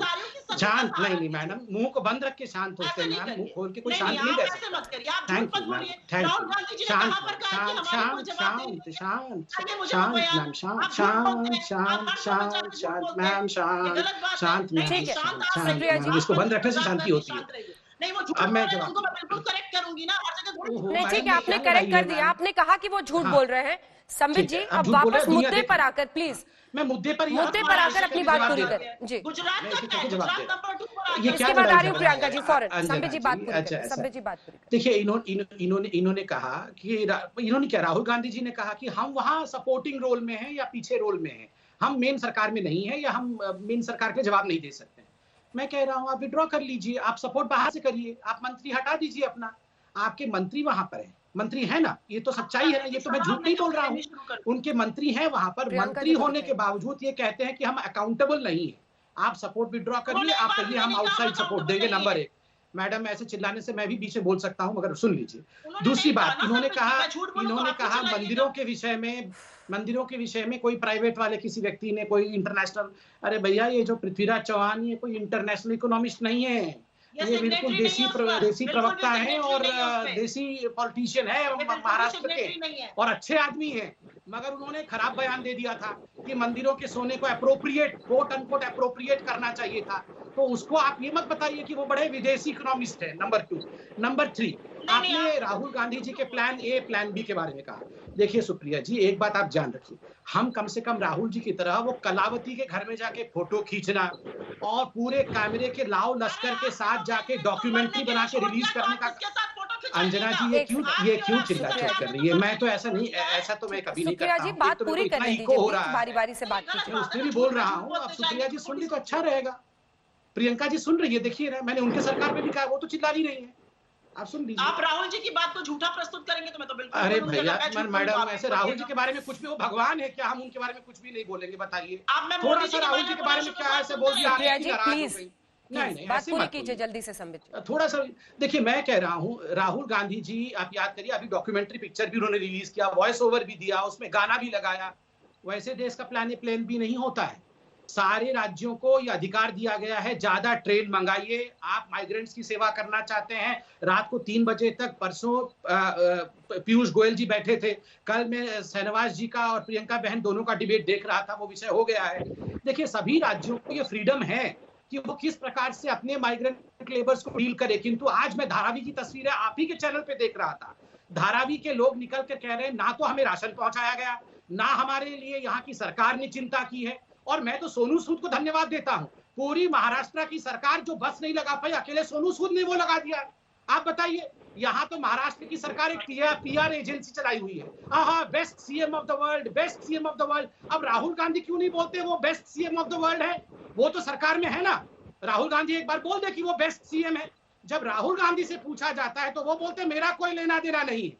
शांत नहीं मैडम, मुंह को बंद रख के शांत होते हैं मैम, मुंह खोल के कोई शांत नहीं रह सकता। Thank you ma'am, thank you, शांत मैम, शांत, इसको बंद रखने से शांति होती है। अब मैं जवाब करेक्ट करूंगी ना, नहीं ठीक है, आपने करेक्ट कर दिया, आपने कहा कि वो झूठ बोल रहे हैं। संबित जी अब वापस मुद्दे पर आकर प्लीज, मैं मुद्दे पर आकर अपनी बात पूरी करें जी। इसके बाद आ रही हूँ प्रियंका जी फौरन, संबित जी बात पूरी करें, संबित जी बात पूरी करें। देखिए इन्होंने कहा कि इन्होंने क्या, राहुल गांधी जी ने कहा कि हम वहाँ सपोर्टिंग रोल में हैं या पीछे रोल में हैं, हम मेन सरकार में नहीं है या हम मेन सरकार के जवाब नहीं दे सकते। मैं कह रहा हूं आप विड्रॉ कर लीजिए, आप सपोर्ट बाहर से करिए, आप मंत्री हटा दीजिए अपना, आपके मंत्री वहां पर है, मंत्री है ना, ये तो सच्चाई है ना, ये तो मैं झूठ नहीं बोल रहा हूँ, उनके मंत्री हैं वहां पर, मंत्री होने के बावजूद ये कहते हैं कि हम अकाउंटेबल नहीं है। आप सपोर्ट विड्रॉ करिए, आप कहिए हम आउटसाइड सपोर्ट देंगे। नंबर 1 मैडम ऐसे चिल्लाने से मैं भी बीच में बोल सकता हूं मगर सुन लीजिए। दूसरी बात, इन्होंने कहा मंदिरों के विषय में कोई प्राइवेट वाले किसी व्यक्ति ने कोई इंटरनेशनल, अरे भैया ये जो पृथ्वीराज चौहान ये कोई इंटरनेशनल इकोनॉमिस्ट नहीं है, ये बिल्कुल देसी प्रवक्ता है और देसी पॉलिटिशियन है महाराष्ट्र के और अच्छे आदमी है, मगर उन्होंने खराब बयान दे दिया था कि मंदिरों के सोने को अप्रोप्रिएट कोट अनकोट अप्रोप्रिएट करना चाहिए था, तो उसको आप ये मत बताइए कि वो बड़े विदेशी इकोनॉमिस्ट है। नंबर 2, नंबर 3 आपने राहुल गांधी जी के प्लान ए प्लान बी के बारे में कहा। देखिए सुप्रिया जी एक बात आप जान रखिए, हम कम से कम राहुल जी की तरह वो कलावती के घर में जाके फोटो खींचना और पूरे कैमरे के लाव लश्कर के साथ जाके डॉक्यूमेंट्री बना के रिलीज करने का, अंजना जी ये क्यों चिल्ला कर रही है? मैं तो ऐसा नहीं, ऐसा तो मैं कभी नहीं करता हूं। बात पूरी करने दीजिए, बारी-बारी से बात कीजिए। उसमें भी बोल रहा हूँ, अब सुप्रिया जी सुन ली तो अच्छा रहेगा। प्रियंका जी सुन रही है, देखिए ना मैंने उनके सरकार पे भी कहा, वो तो चिल्ला ही नहीं है, आप सुन लीजिए। आप राहुल जी की बात को झूठा प्रस्तुत करेंगे तो मैं तो बिल्कुल, अरे भैया मैडम ऐसे राहुल जी के बारे में कुछ भी, वो भगवान है क्या, हम उनके बारे में कुछ भी नहीं बोलेंगे? बताइए थोड़ा सा राहुल जी के बारे में क्या ऐसे बोल दिया, नहीं बात पूरी कीजिए जल्दी से संबित। थोड़ा सा देखिए, मैं कह रहा हूँ राहुल गांधी जी आप याद करिए, अभी डॉक्यूमेंट्री पिक्चर भी उन्होंने रिलीज किया, वॉइस ओवर भी दिया, उसमें गाना भी लगाया। वैसे देश का प्लान बी नहीं होता है, सारे राज्यों को यह अधिकार दिया गया है, ज्यादा ट्रेन मंगाइए। आप माइग्रेंट्स की सेवा करना चाहते हैं, रात को 3 बजे तक, परसों पीयूष गोयल जी बैठे थे, कल मैं शहनवाज जी का और प्रियंका बहन दोनों का डिबेट देख रहा था, वो विषय हो गया है। देखिए सभी राज्यों को ये फ्रीडम है कि वो किस प्रकार से अपने माइग्रेंट लेबर्स को डील करे, किंतु आज मैं धारावी की तस्वीरें आप ही के चैनल पे देख रहा था, धारावी के लोग निकल कर कह रहे हैं ना तो हमें राशन पहुंचाया गया, ना हमारे लिए यहाँ की सरकार ने चिंता की है। और मैं तो सोनू सूद को धन्यवाद देता हूँ, पूरी महाराष्ट्र की सरकार जो बस नहीं लगा पाई, अकेले सोनू सूद ने वो लगा दिया। आप बताइए, यहाँ तो महाराष्ट्र की सरकार एक पीआर एजेंसी चलाई हुई है, हाँ best CM of the world, best CM of the world. अब राहुल गांधी क्यों नहीं बोलते वो best CM of the world है? वो तो सरकार में है ना, राहुल गांधी एक बार बोल दे कि वो बेस्ट सीएम है। जब राहुल गांधी से पूछा जाता है तो वो बोलते मेरा कोई लेना देना नहीं है,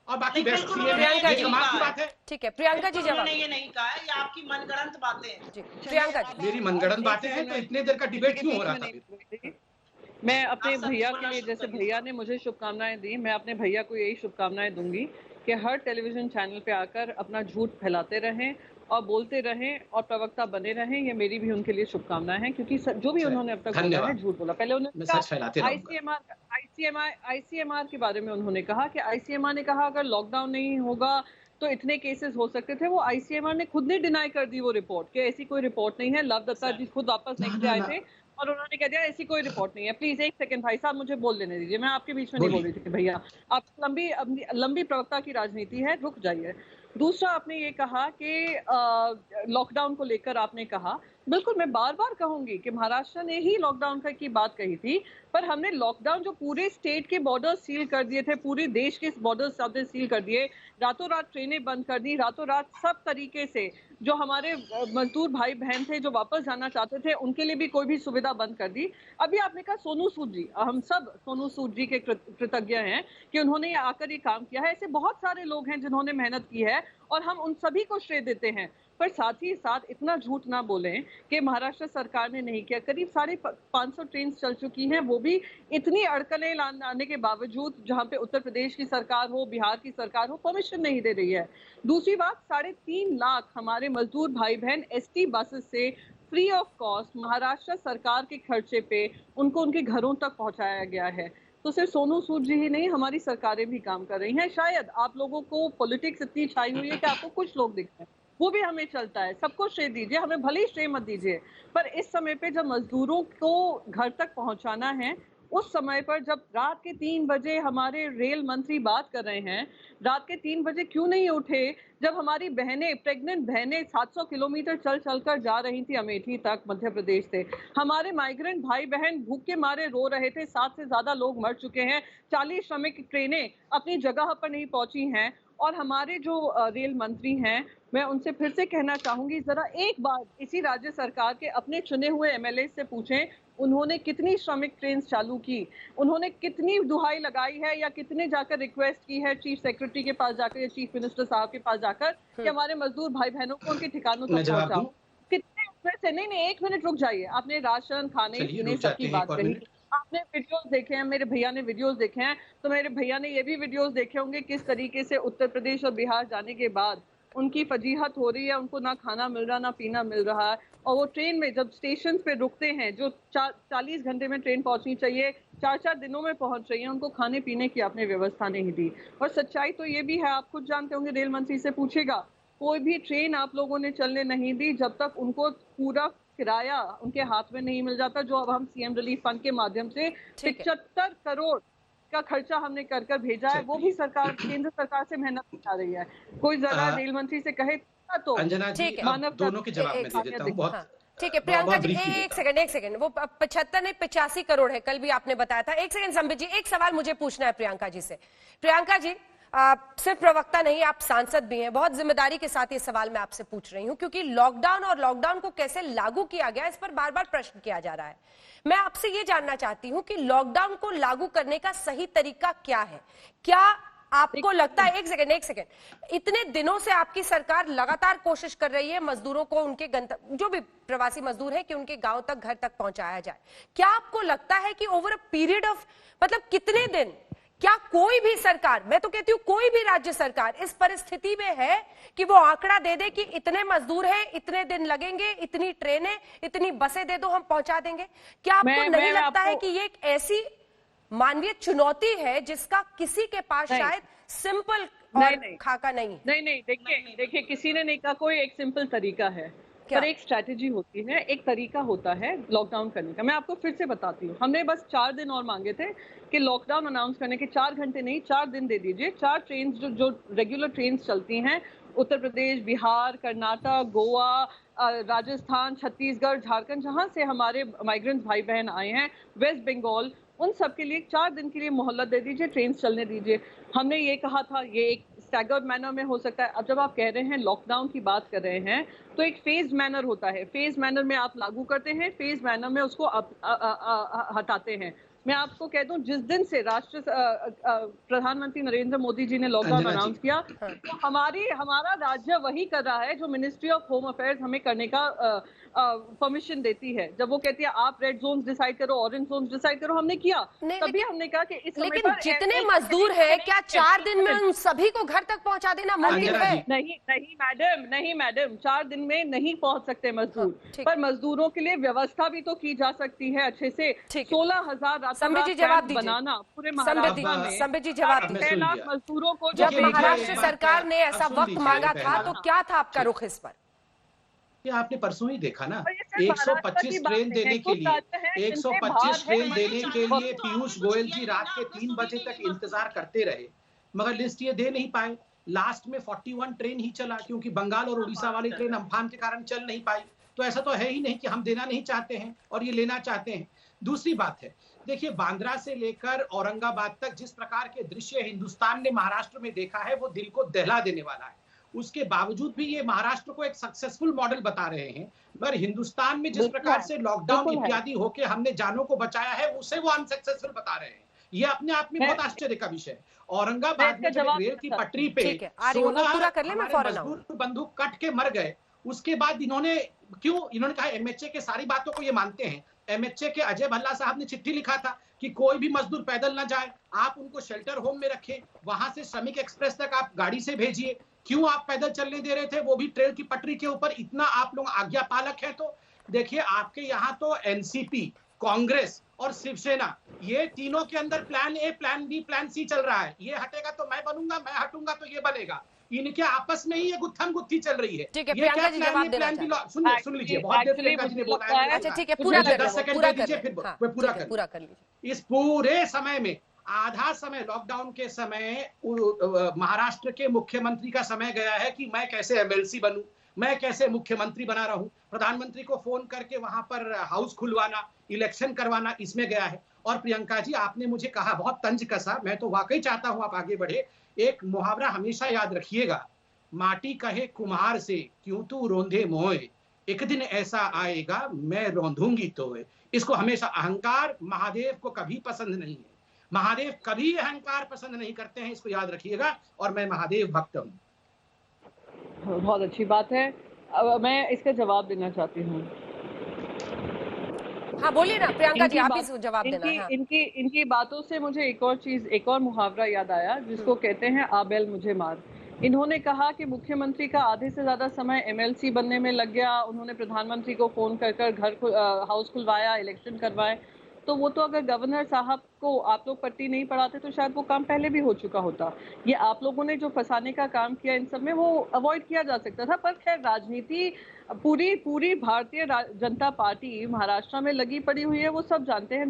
और बाकी बेस्ट सीएम है, कमाल की बात है। ठीक है प्रियंका जी जवाब। ये नहीं कहा है, ये आपकी मनगढ़ंत बातें हैं। प्रियंका जी मेरी मनगढ़ंत बातें हैं तो इतने देर का डिबेट क्यों हो रहा था? मैं अपने भैया के लिए, जैसे भैया ने मुझे शुभकामनाएं दी, मैं अपने भैया को यही शुभकामनाएं दूंगी कि हर टेलीविजन चैनल पे आकर अपना झूठ फैलाते रहें और बोलते रहें और प्रवक्ता बने रहें। ये मेरी भी उनके लिए शुभकामनाएं हैं, क्योंकि जो भी उन्होंने अब तक बोला है झूठ बोला। पहले उन्होंने आईसीएमआर के बारे में उन्होंने कहा कि आईसीएमआर ने कहा अगर लॉकडाउन नहीं होगा तो इतने केसेस हो सकते थे। वो आईसीएमआर ने खुद ने डिनाई कर दी वो रिपोर्ट कि ऐसी कोई रिपोर्ट नहीं है। लव दत्ता जी खुद वापस नेक्स्ट डे आए थे और उन्होंने कह दिया ऐसी कोई रिपोर्ट नहीं है। प्लीज एक सेकंड भाई साहब, मुझे बोल लेने दीजिए, मैं आपके बीच में नहीं बोल रही थी भैया। आप लंबी प्रवक्ता की राजनीति है, रुक जाइए। दूसरा, आपने ये कहा कि लॉकडाउन को लेकर आपने कहा, बिल्कुल मैं बार बार कहूंगी कि महाराष्ट्र ने ही लॉकडाउन की बात कही थी, पर हमने लॉकडाउन जो पूरे स्टेट के बॉर्डर सील कर दिए थे, पूरे देश के बॉर्डर सील कर दिए, रातों रात ट्रेनें बंद कर दी, रातों रात सब तरीके से जो हमारे मजदूर भाई बहन थे जो वापस जाना चाहते थे उनके लिए भी कोई भी सुविधा बंद कर दी। अभी आपने कहा सोनू सूद जी, हम सब सोनू सूद जी के कृतज्ञ हैं कि उन्होंने आकर ये काम किया है। ऐसे बहुत सारे लोग हैं जिन्होंने मेहनत की है और हम उन सभी को श्रेय देते हैं, पर साथ ही साथ इतना झूठ ना बोलें कि महाराष्ट्र सरकार ने नहीं किया। करीब 550 ट्रेन चल चुकी हैं, वो भी इतनी अड़कलें लाने के बावजूद, जहां पे उत्तर प्रदेश की सरकार हो, बिहार की सरकार हो, परमिशन नहीं दे रही है। दूसरी बात, 3.5 लाख हमारे मजदूर भाई बहन एसटी बसेस से फ्री ऑफ कॉस्ट महाराष्ट्र सरकार के खर्चे पे उनको उनके घरों तक पहुंचाया गया है। तो सिर्फ सोनू सूद जी ही नहीं, हमारी सरकारें भी काम कर रही हैं। शायद आप लोगों को पॉलिटिक्स इतनी छाई हुई है कि आपको कुछ लोग दिखते हैं, वो भी हमें चलता है, सबको श्रेय दीजिए, हमें भले ही श्रेय मत दीजिए, पर इस समय पे जब मजदूरों को घर तक पहुंचाना है, उस समय पर जब रात के 3 बजे हमारे रेल मंत्री बात कर रहे हैं, रात के 3 बजे क्यों नहीं उठे जब हमारी बहनें, प्रेग्नेंट बहनें 700 किलोमीटर चल कर जा रही थी अमेठी तक मध्य प्रदेश से। हमारे माइग्रेंट भाई बहन भूख के मारे रो रहे थे, 7 से ज्यादा लोग मर चुके हैं, 40 श्रमिक ट्रेनें अपनी जगह पर नहीं पहुंची हैं। और हमारे जो रेल मंत्री हैं, मैं उनसे फिर से कहना चाहूंगी, जरा एक बार इसी राज्य सरकार के अपने चुने हुए एमएलए से पूछें, उन्होंने कितनी श्रमिक ट्रेन चालू की, उन्होंने कितनी दुहाई लगाई है या कितने जाकर रिक्वेस्ट की है चीफ सेक्रेटरी के पास जाकर या चीफ मिनिस्टर साहब के पास जाकर कि हमारे मजदूर भाई बहनों को उनके ठिकानों तक पहुंचाओ। कितने उसमें से, नहीं 1 मिनट रुक जाइए। आपने राशन, खाने पीने सबकी बात कही, आपने वीडियोस देखे हैं, मेरे भैया ने वीडियोस देखे हैं, तो मेरे भैया ने ये भी वीडियोस देखे होंगे किस तरीके से उत्तर प्रदेश और बिहार जाने के बाद उनकी फजीहत हो रही है, उनको ना खाना मिल रहा ना पीना मिल रहा है। और वो ट्रेन में जब स्टेशन पे रुकते हैं, जो 40 घंटे में ट्रेन पहुंचनी चाहिए 4-4 दिनों में पहुंच रही है, उनको खाने पीने की आपने व्यवस्था नहीं दी। और सच्चाई तो ये भी है, आप खुद जानते होंगे, रेल मंत्री से पूछेगा, कोई भी ट्रेन आप लोगों ने चलने नहीं दी जब तक उनको पूरा किराया उनके हाथ में नहीं मिल जाता, जो अब हम सीएम रिलीफ फंड के माध्यम से 75 करोड़ का खर्चा हमने कर भेजा है, वो भी सरकार, केंद्र सरकार से मेहनत करा रही है। कोई जरा रेल मंत्री से कहे तो अंजना जी, दोनों के जवाब में दे देता हूं। बहुत ठीक है प्रियंका जी, एक सेकंड, वो 75 नहीं 85 करोड़ है, कल भी आपने बताया था। एक सेकंड संबित जी, एक सवाल मुझे पूछना है प्रियंका जी से। प्रियंका जी, सिर्फ प्रवक्ता नहीं, आप सांसद भी हैं, बहुत जिम्मेदारी के साथ ये सवाल मैं आपसे पूछ रही हूं, क्योंकि लॉकडाउन और लॉकडाउन को कैसे लागू किया गया इस पर बार बार प्रश्न किया जा रहा है। मैं आपसे ये जानना चाहती हूं कि लॉकडाउन को लागू करने का सही तरीका क्या है। क्या आपको लगता है, एक सेकंड, इतने दिनों से आपकी सरकार लगातार कोशिश कर रही है मजदूरों को उनके जो भी प्रवासी मजदूर है कि उनके गांव तक, घर तक पहुंचाया जाए, क्या आपको लगता है कि ओवर अ पीरियड ऑफ, मतलब कितने दिन, क्या कोई भी सरकार, मैं तो कहती हूं कोई भी राज्य सरकार इस परिस्थिति में है कि वो आंकड़ा दे दे कि इतने मजदूर हैं, इतने दिन लगेंगे, इतनी ट्रेनें, इतनी बसें दे दो, हम पहुंचा देंगे? क्या आपको नहीं लगता है कि ये एक ऐसी मानवीय चुनौती है जिसका किसी के पास शायद सिंपल खाका नहीं? नहीं, देखिए किसी ने नहीं कहा कोई एक सिंपल तरीका है, पर एक स्ट्रैटेजी होती है, एक तरीका होता है लॉकडाउन करने का। मैं आपको फिर से बताती हूँ, हमने बस 4 दिन और मांगे थे कि लॉकडाउन अनाउंस करने के, 4 घंटे नहीं 4 दिन दे दीजिए। 4 ट्रेन जो रेगुलर ट्रेन चलती हैं उत्तर प्रदेश, बिहार, कर्नाटक, गोवा, राजस्थान, छत्तीसगढ़, झारखंड, जहां से हमारे माइग्रेंट्स भाई बहन आए हैं, वेस्ट बंगाल, उन सब के लिए 4 दिन के लिए मोहलत दे दीजिए, ट्रेन चलने दीजिए। हमने ये कहा था, ये एक स्टैगर्ड मैनर में हो सकता है। अब जब आप कह रहे हैं लॉकडाउन की बात कर रहे हैं, तो एक फेज मैनर होता है, फेज मैनर में आप लागू करते हैं, फेज मैनर में उसको हटाते हैं। मैं आपको कह दूं, जिस दिन से प्रधानमंत्री नरेंद्र मोदी जी ने लॉकडाउन अनाउंस किया, तो हमारा राज्य वही कर रहा है जो मिनिस्ट्री ऑफ होम अफेयर्स हमें करने का परमिशन देती है। जब वो कहती है आप रेड जोन डिसाइड करो, ऑरेंज जोन डिसाइड करो, हमने किया। तभी हमने कहा कि इस लेकिन जितने मजदूर हैं, क्या 4 दिन में उन सभी को घर तक पहुंचा देना मुमकिन है? नहीं मैडम, 4 दिन में नहीं पहुंच सकते मजदूर, पर मजदूरों के लिए व्यवस्था भी तो की जा सकती है अच्छे से। 16,000 संबित जी जवाब दीजिए। बनाना पूरे महाराष्ट्र में, संबित जी जवाब दीजिए। 6 लाख मजदूरों को जब महाराष्ट्र सरकार ने ऐसा वक्त मांगा था, तो क्या था आपका रुख इस पर? ये आपने परसों ही देखा ना, 125 ट्रेन देने के लिए 125 ट्रेन देने के लिए पीयूष गोयल जी रात के 3 बजे तक इंतजार करते रहे, मगर लिस्ट ये दे नहीं पाए। लास्ट में 41 ट्रेन ही चला, क्योंकि बंगाल और उड़ीसा वाली ट्रेन अम्फान के कारण चल नहीं पाई। तो ऐसा तो है ही नहीं कि हम देना नहीं चाहते हैं और ये लेना चाहते हैं। दूसरी बात है, देखिए बांद्रा से लेकर औरंगाबाद तक जिस प्रकार के दृश्य हिंदुस्तान ने महाराष्ट्र में देखा है, वो दिल को दहला देने वाला है। उसके बावजूद भी ये महाराष्ट्र को एक सक्सेसफुल मॉडल बता रहे हैं, मगर हिंदुस्तान में जिस प्रकार से लॉकडाउन इत्यादि होके हमने जानों को बचाया है, उसे वो अनसक्सेसफुल बता रहे हैं। ये अपने आप में बहुत आश्चर्य का विषय है। औरंगाबाद में जब रेल की पटरी पे 16 मजदूर बंदूक कट के मर गए, उसके बाद इन्होंने कहा एमएचए के सारी बातों को ये मानते हैं। एमएचए के अजय भल्ला साहब ने चिट्ठी लिखा था कि कोई भी मजदूर पैदल ना जाए, आप उनको शेल्टर होम में रखें, वहां से श्रमिक एक्सप्रेस तक आप गाड़ी से भेजिए। क्यों आप पैदल चलने दे रहे थे, वो भी ट्रेन की पटरी के ऊपर? इतना आप लोग आज्ञा पालक हैं। तो देखिए आपके यहाँ तो एनसीपी, कांग्रेस और शिवसेना, ये तीनों के अंदर plan A, plan B, plan C चल रहा है। ये हटेगा तो मैं बनूंगा, मैं हटूंगा तो ये बनेगा। इनके आपस में ही ये गुत्थम गुत्थी चल रही है। ठीक है, प्रियंका जी जवाब देना चाहते हैं। सुन लीजिए, बहुत देर प्रियंका जी ने बोला है। अच्छा ठीक है, पूरा कर 10 सेकंड दे दीजिए, फिर पूरा कर लीजिए। इस पूरे समय में आधा समय लॉकडाउन के समय महाराष्ट्र के मुख्यमंत्री का समय गया है कि मैं कैसे एमएलसी बनूं, मैं कैसे मुख्यमंत्री बना रहूं। प्रधानमंत्री को फोन करके वहां पर हाउस खुलवाना, इलेक्शन करवाना, इसमें गया है। और प्रियंका जी आपने मुझे कहा बहुत तंज कसा, मैं तो वाकई चाहता हूं आप आगे बढ़े। एक मुहावरा हमेशा याद रखिएगा, माटी कहे कुम्हार से क्यों तू रोंधे मोए, एक दिन ऐसा आएगा मैं रोंधूंगी तोए। इसको हमेशा, अहंकार महादेव को कभी पसंद नहीं है, महादेव कभी अहंकार पसंद नहीं करते हैं, इसको याद रखिएगा। और मैं महादेव भक्त हूँ। बहुत अच्छी बात है। अब मैं इसका जवाब देना चाहती हूँ। हाँ बोलिए ना प्रियंका जी, आप ही जवाब देना। हाँ। इनकी बातों से मुझे एक और मुहावरा याद आया, जिसको कहते हैं आ बैल मुझे मार। इन्होंने कहा कि मुख्यमंत्री का आधे से ज्यादा समय एमएलसी बनने में लग गया। उन्होंने प्रधानमंत्री को फोन कर हाउस खुलवाया, इलेक्शन करवाए। तो वो तो अगर गवर्नर साहब को आप लोग पट्टी नहीं पढ़ाते तो शायद वो काम पहले भी हो चुका होता। ये आप लोगों ने जो फंसाने का काम किया, इन सब में वो अवॉइड किया जा सकता था। पर खैर, राजनीति पूरी भारतीय जनता पार्टी महाराष्ट्र में लगी पड़ी हुई है, वो सब जानते हैं।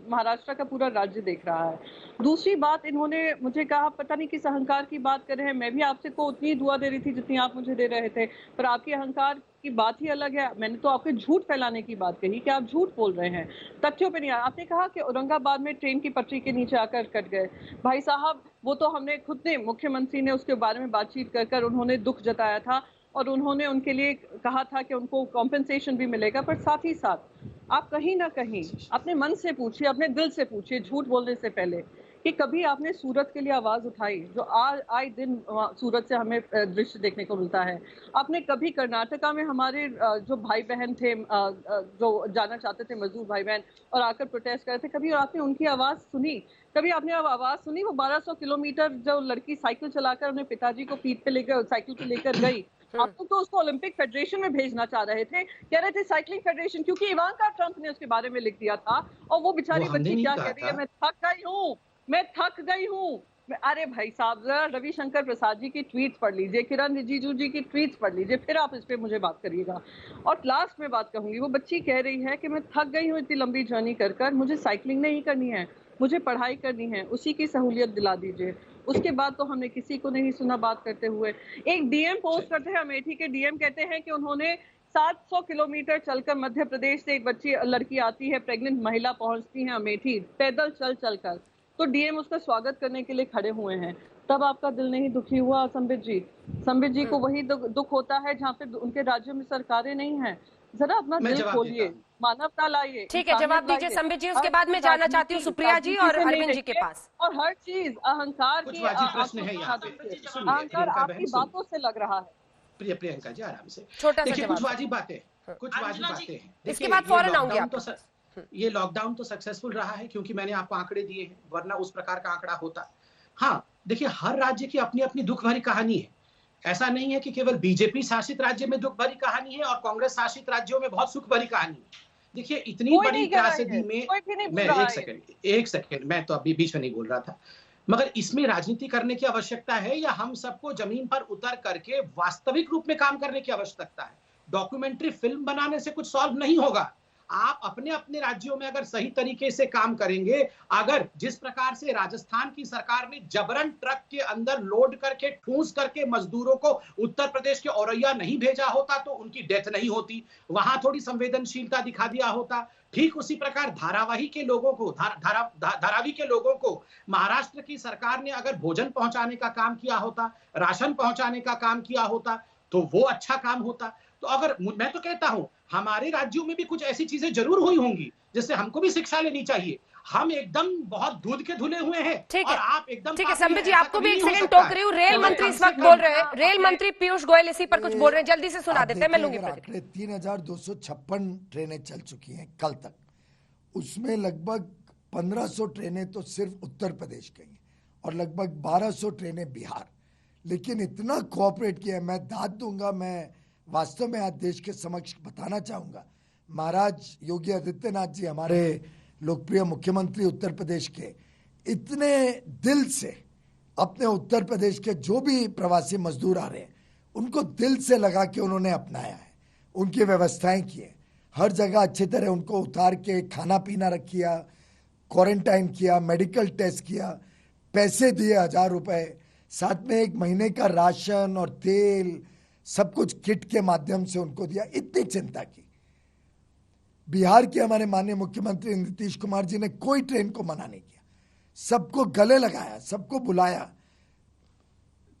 महाराष्ट्र का पूरा राज्य देख रहा है। दूसरी बात, इन्होंने मुझे कहा पता नहीं किस अहंकार की बात कर रहे हैं। मैं भी आपसे को उतनी दुआ दे रही थी जितनी आप मुझे दे रहे थे, पर आपकी अहंकार की बात ही अलग है। मैंने तो आपके झूठ फैलाने की बात कही कि आप झूठ बोल रहे हैं, तथ्यों पे नहीं। आपने कहा कि औरंगाबाद में ट्रेन की पटरी के नीचे आकर कट गए। भाई साहब, वो तो हमने खुद ने, मुख्यमंत्री ने उसके बारे में बातचीत कर उन्होंने दुख जताया था और उन्होंने उनके लिए कहा था कि उनको कॉम्पेंसेशन भी मिलेगा। पर साथ ही साथ आप कहीं ना कहीं अपने मन से पूछिए, अपने दिल से पूछिए, झूठ बोलने से पहले, कि कभी आपने सूरत के लिए आवाज उठाई, जो आए दिन सूरत से हमें दृश्य देखने को मिलता है। आपने कभी कर्नाटका में हमारे जो भाई बहन थे, जो जाना चाहते थे मजदूर भाई बहन, और आकर प्रोटेस्ट कर रहे थे, कभी आपने उनकी आवाज सुनी? कभी आपने आवाज सुनी? वो 1200 किलोमीटर जो लड़की साइकिल चलाकर अपने पिताजी को पीठ पे लेकर, साइकिल पे लेकर गई। आप तो उसको ओलंपिक फेडरेशन में भेजना चाह रहे थे, कह रहे थे साइकिलिंग फेडरेशन, क्योंकि इवांका ट्रंप ने उसके बारे में लिख दिया था। और वो बेचारी बच्ची क्या कह रही है, मैं थक गई हूँ। अरे भाई साहब, जरा रविशंकर प्रसाद जी की ट्वीट पढ़ लीजिए, किरण रिजिजू जी की ट्वीट पढ़ लीजिए, फिर आप इस पे मुझे बात करिएगा। और लास्ट में बात कहूंगी, वो बच्ची कह रही है कि मैं थक गई हूँ इतनी लंबी जर्नी कर, मुझे साइकिलिंग नहीं करनी है, मुझे पढ़ाई करनी है, उसी की सहूलियत दिला दीजिए। उसके बाद तो हमने किसी को नहीं सुना बात करते हुए। एक डीएम पोस्ट करते हैं, अमेठी के डीएम कहते हैं कि उन्होंने 700 किलोमीटर चलकर, मध्य प्रदेश से एक बच्ची लड़की आती है, प्रेग्नेंट महिला पहुंचती है अमेठी, पैदल चल कर, तो डीएम उसका स्वागत करने के लिए खड़े हुए हैं। तब आपका दिल नहीं दुखी हुआ संबित जी को वही दुख होता है जहाँ पे उनके राज्य में सरकारें नहीं है। जरा अपना दिल खोलिए, मानवता लाइए। ठीक है, जवाब दीजिए संबित जी, उसके बाद मैं जानना चाहती हूँ सुप्रिया जी और अरविंद जी के पास। और हर चीज अहंकार की प्रश्न है यहाँ पे, अहंकार आपकी बातों से लग रहा है। प्रियंका जी आराम से, छोटा देखिए कुछ वाजिब बातें हैं। इसके बाद फौरन आऊंगी आप। ये लॉकडाउन तो सक्सेसफुल रहा है क्योंकि मैंने आपको आंकड़े दिए हैं, वरना उस प्रकार का आंकड़ा होता। हाँ देखिए, हर राज्य की अपनी अपनी दुख भरी कहानी है। ऐसा नहीं है कि केवल बीजेपी शासित राज्य में दुख भरी कहानी है और कांग्रेस शासित राज्यों में बहुत सुख भरी कहानी है। देखिए इतनी बड़ी त्रासदी में, मैं एक सेकंड मैं तो अभी बीच में नहीं बोल रहा था, मगर इसमें राजनीति करने की आवश्यकता है या हम सबको जमीन पर उतर करके वास्तविक रूप में काम करने की आवश्यकता है। डॉक्यूमेंट्री फिल्म बनाने से कुछ सॉल्व नहीं होगा। आप अपने अपने राज्यों में अगर सही तरीके से काम करेंगे, अगर जिस प्रकार से राजस्थान की सरकार ने जबरन ट्रक के अंदर लोड करके ठूस करके मजदूरों को उत्तर प्रदेश के औरैया नहीं भेजा होता तो उनकी डेथ नहीं होती, वहां थोड़ी संवेदनशीलता दिखा दिया होता। ठीक उसी प्रकार धारावी के लोगों को महाराष्ट्र की सरकार ने अगर भोजन पहुंचाने का काम किया होता, राशन पहुंचाने का काम किया होता तो वो अच्छा काम होता। तो अगर मैं तो कहता हूं हमारे राज्यों में भी कुछ ऐसी चीजें जरूर हुई होंगी जिससे हमको भी शिक्षा लेनी चाहिए। हम एकदम बहुत दूध के धुले हुए हैं। ठीक है, आप एकदम ठीक है संबित जी, आपको भी एक सेकंड टोक रही हूँ। रेल मंत्री इस वक्त बोल रहे हैं, रेल मंत्री पीयूष गोयल इसी पर कुछ बोल रहे हैं, जल्दी से सुना देते हैं, मैं लूंगी। 3256 ट्रेनें चल चुकी हैं कल तक, उसमें लगभग 1500 ट्रेनें तो सिर्फ उत्तर प्रदेश की हैं और लगभग 1200 ट्रेनें बिहार। लेकिन इतना कोऑपरेट किया, मैं दाद दूंगा, मैं वास्तव में आज देश के समक्ष बताना चाहूंगा, महाराज योगी आदित्यनाथ जी हमारे लोकप्रिय मुख्यमंत्री उत्तर प्रदेश के, इतने दिल से अपने उत्तर प्रदेश के जो भी प्रवासी मजदूर आ रहे हैं उनको दिल से लगा के उन्होंने अपनाया है, उनकी व्यवस्थाएं की है, हर जगह अच्छी तरह उनको उतार के खाना पीना रखिया, क्वारंटाइन किया, मेडिकल टेस्ट किया, पैसे दिए 1000 रुपए, साथ में 1 महीने का राशन और तेल सब कुछ किट के माध्यम से उनको दिया, इतनी चिंता की। बिहार के हमारे माननीय मुख्यमंत्री नीतीश कुमार जी ने कोई ट्रेन को मना नहीं किया, सबको गले लगाया, सबको बुलाया,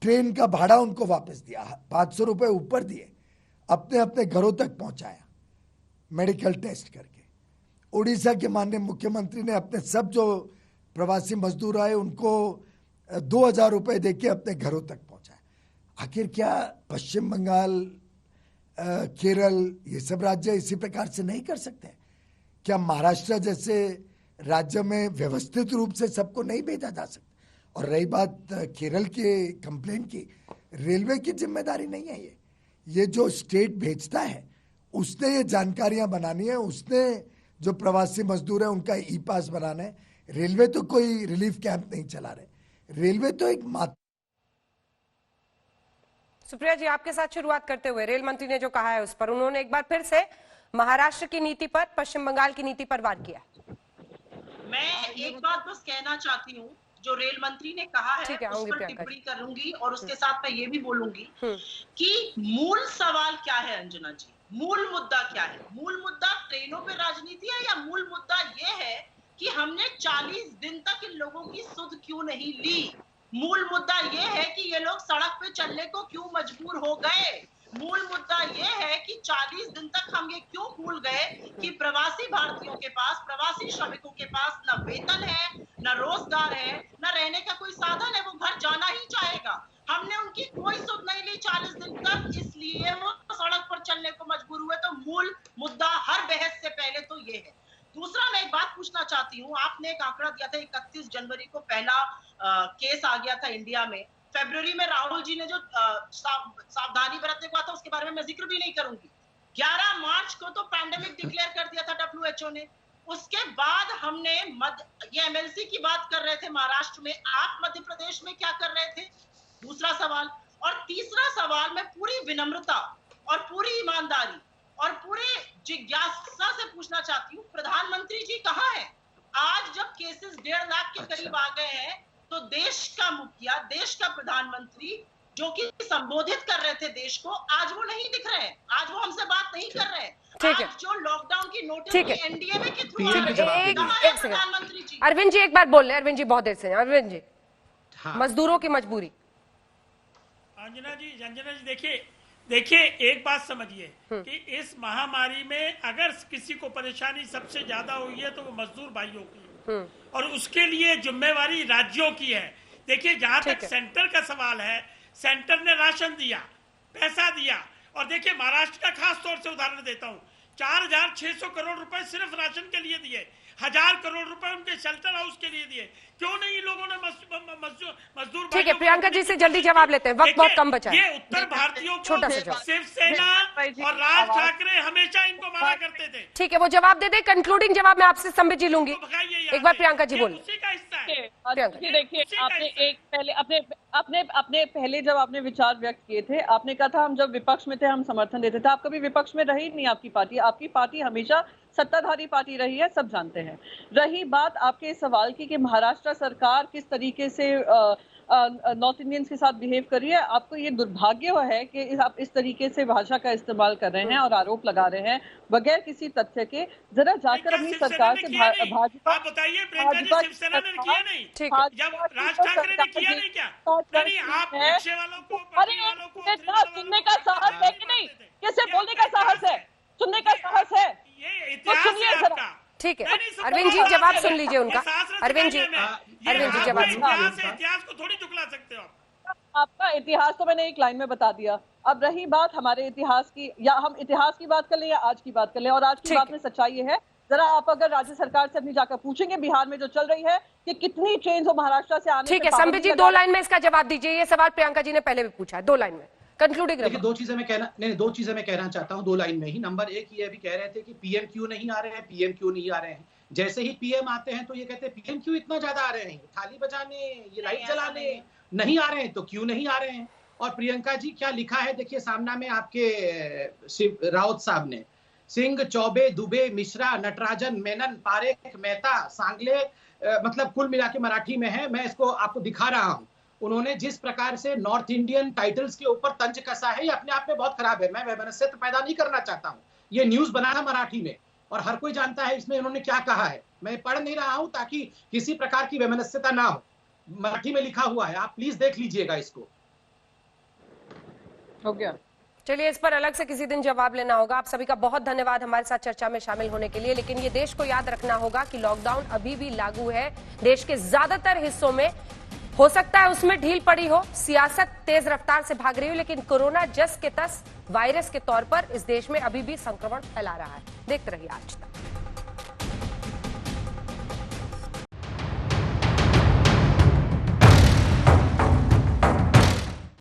ट्रेन का भाड़ा उनको वापस दिया, 500 रुपए ऊपर दिए, अपने अपने घरों तक पहुंचाया मेडिकल टेस्ट करके। उड़ीसा के माननीय मुख्यमंत्री ने अपने सब जो प्रवासी मजदूर आए उनको 2000 रुपए देके अपने घरों तक पहुंचाया। आखिर क्या पश्चिम बंगाल, केरल, ये सब राज्य इसी प्रकार से नहीं कर सकते? क्या महाराष्ट्र जैसे राज्य में व्यवस्थित रूप से सबको नहीं भेजा जा सकता? और रही बात केरल के कंप्लेंट की, रेलवे की जिम्मेदारी नहीं है ये जो स्टेट भेजता है उसने ये जानकारियां बनानी है, उसने जो प्रवासी मजदूर है उनका ई पास बनाना है। रेलवे तो कोई रिलीफ कैंप नहीं चला रहे, रेलवे तो एक सुप्रिया जी, आपके साथ शुरुआत करते हुए रेल मंत्री ने जो कहा है उस पर उन्होंने एक बार फिर से महाराष्ट्र की नीति पर, पश्चिम बंगाल की नीति पर वार किया। मैं एक बात बस कहना चाहती हूँ, जो रेल मंत्री ने कहा है उस पर टिप्पणी करूंगी और उसके साथ मैं ये भी बोलूंगी कि मूल सवाल क्या है अंजना जी, मूल मुद्दा क्या है? मूल मुद्दा ट्रेनों पे राजनीति है या मूल मुद्दा ये है कि हमने 40 दिन तक इन लोगों की सुध क्यों नहीं ली? मूल मुद्दा ये है कि ये लोग सड़क पे चलने को क्यों मजबूर हो गए? मूल मुद्दा ये है कि 40 दिन तक हम ये क्यों भूल गए कि प्रवासी भारतीयों के पास, प्रवासी श्रमिकों के पास न वेतन है, न रोजगार है, न रहने का कोई साधन है, वो घर जाना ही चाहेगा। हमने उनकी कोई सुध नहीं ली 40 दिन तक, इसलिए वो सड़क पर चलने को मजबूर हुए। तो मूल मुद्दा हर बहस से पहले तो ये है। दूसरा, मैं एक बात पूछना चाहती हूँ, आपने एक आंकड़ा दिया था 31 जनवरी को पहला केस आ गया था इंडिया में। फरवरी में राहुल जी ने जो सावधानी बरतने को था उसके बारे में मैं जिक्र भी नहीं करूंगी। 11 मार्च को तो पैंडेमिक डिक्लेयर कर दिया था WHO ने। उसके बाद हमने ये MLC की बात कर रहे थे महाराष्ट्र में, आप मध्य प्रदेश में क्या कर रहे थे? दूसरा सवाल। और तीसरा सवाल, मैं पूरी विनम्रता और पूरी ईमानदारी और पूरे जिज्ञासा से पूछना चाहती हूँ, प्रधानमंत्री जी कहाँ हैं? आज जब केसेस 1.5 लाख के करीब आ गए हैं तो देश का मुखिया, देश का प्रधानमंत्री जो कि संबोधित कर रहे थे देश को, आज वो नहीं दिख रहे हैं, आज वो हमसे बात नहीं कर रहे हैं। आज जो लॉकडाउन की नोटिस NDA के थ्रू प्रधानमंत्री जी। अरविंद जी एक बार बोल रहे, अरविंद जी बहुत देर से। अरविंद जी, मजदूरों की मजबूरी। अंजना जी देखिए, देखिए एक बात समझिए कि इस महामारी में अगर किसी को परेशानी सबसे ज्यादा हुई है तो वो मजदूर भाइयों की, और उसके लिए जिम्मेवारी राज्यों की है। देखिए जहां तक सेंटर का सवाल है, सेंटर ने राशन दिया, पैसा दिया, और देखिए महाराष्ट्र का खास तौर से उदाहरण देता हूं, 4,600 करोड़ रुपए सिर्फ राशन के लिए दिए, 1,000 करोड़ रुपए उनके शेल्टर हाउस के लिए दिए। क्यों नहीं लोगों ने मजदूर? ठीक है, प्रियंका जी से जल्दी जवाब लेते हैं, वक्त बहुत कम बचा है। ये उत्तर भारतीयों को शिवसेना और राज ठाकरे हमेशा इनको मारा करते थे। ठीक है, वो जवाब दे दे। कंक्लूडिंग जवाब मैं आपसे संबित जी लूंगी। एक बार प्रियंका जी बोलिए। देखिए आपने एक पहले अपने पहले जब आपने विचार व्यक्त किए थे, आपने कहा था हम जब विपक्ष में थे हम समर्थन देते थे। आप कभी विपक्ष में रही नहीं आपकी पार्टी हमेशा सत्ताधारी पार्टी रही है, सब जानते हैं। रही बात आपके इस सवाल की कि महाराष्ट्र सरकार किस तरीके से नॉर्थ इंडियंस के साथ बिहेव कर रही है, आपको ये दुर्भाग्य है कि आप इस तरीके से भाषा का इस्तेमाल कर रहे हैं और आरोप लगा रहे हैं बगैर किसी तथ्य के। जरा जाकर अपनी सरकार से भाजपा बताइए, प्रियंका जी शिवसेना ने किया नहीं? ठीक है, जब राज ठाकरे ने किया नहीं क्या? नहीं, आप रिक्शे वालों को, सुनने का साहस है कि नहीं? कैसे बोलने का साहस है? सुनने का साहस है? ये इतिहास है आपका। ठीक है, अरविंद जी जवाब सुन लीजिए उनका। अरविंद जी जवाब। इतिहास को थोड़ी झुकला सकते हो आप। आपका इतिहास तो मैंने एक लाइन में बता दिया। अब रही बात हमारे इतिहास की, या हम इतिहास की बात कर लें या आज की बात कर लें, और आज की बात में सच्चाई ये है, जरा आप अगर राज्य सरकार से अपनी जाकर पूछेंगे बिहार में जो चल रही है कि कितनी ट्रेन हो महाराष्ट्र से आने। ठीक है, संबित जी 2 लाइन में इसका जवाब दीजिए। ये सवाल प्रियंका जी ने पहले भी पूछा है, 2 लाइन में कंक्लूडिंग। देखिए दो चीजें मैं कहना चाहता हूं 2 लाइन में ही। नंबर 1 ये भी कह रहे थे कि पीएम क्यों नहीं आ रहे हैं, पीएम क्यों नहीं आ रहे हैं। जैसे ही पीएम आते हैं तो ये कहते हैं पीएम क्यों इतना ज्यादा आ रहे हैं, थाली बजाने, ये लाइट जलाने नहीं आ रहे हैं, तो क्यों नहीं आ रहे हैं। और प्रियंका जी क्या लिखा है देखिए सामना में आपके राउत साहब ने, सिंह, चौबे, दुबे, मिश्रा, नटराजन, मेनन, पारेख, मेहता, सांगले, मतलब कुल मिला के मराठी में है, मैं इसको आपको दिखा रहा हूं। उन्होंने जिस प्रकार से नॉर्थ इंडियन टाइटल्स के ऊपर तंज कसा है, ये अपने आप में बहुत खराब है। मैं वैमनस्य पैदा नहीं करना चाहता हूँ, ये न्यूज बनाना मराठी में, और हर कोई जानता है इसमें इन्होंने क्या कहा है। मैं पढ़ नहीं रहा हूं ताकि किसी प्रकार की वैमनस्यता ना हो, मराठी में लिखा हुआ है, आप प्लीज देख लीजिएगा इसको। हो गया, चलिए इस पर अलग से किसी दिन जवाब लेना होगा। आप सभी का बहुत धन्यवाद हमारे साथ चर्चा में शामिल होने के लिए। लेकिन ये देश को याद रखना होगा कि लॉकडाउन अभी भी लागू है। देश के ज्यादातर हिस्सों में हो सकता है उसमें ढील पड़ी हो, सियासत तेज रफ्तार से भाग रही हो, लेकिन कोरोना जस के तस वायरस के तौर पर इस देश में अभी भी संक्रमण फैला रहा है। देखते रहिए आज तक।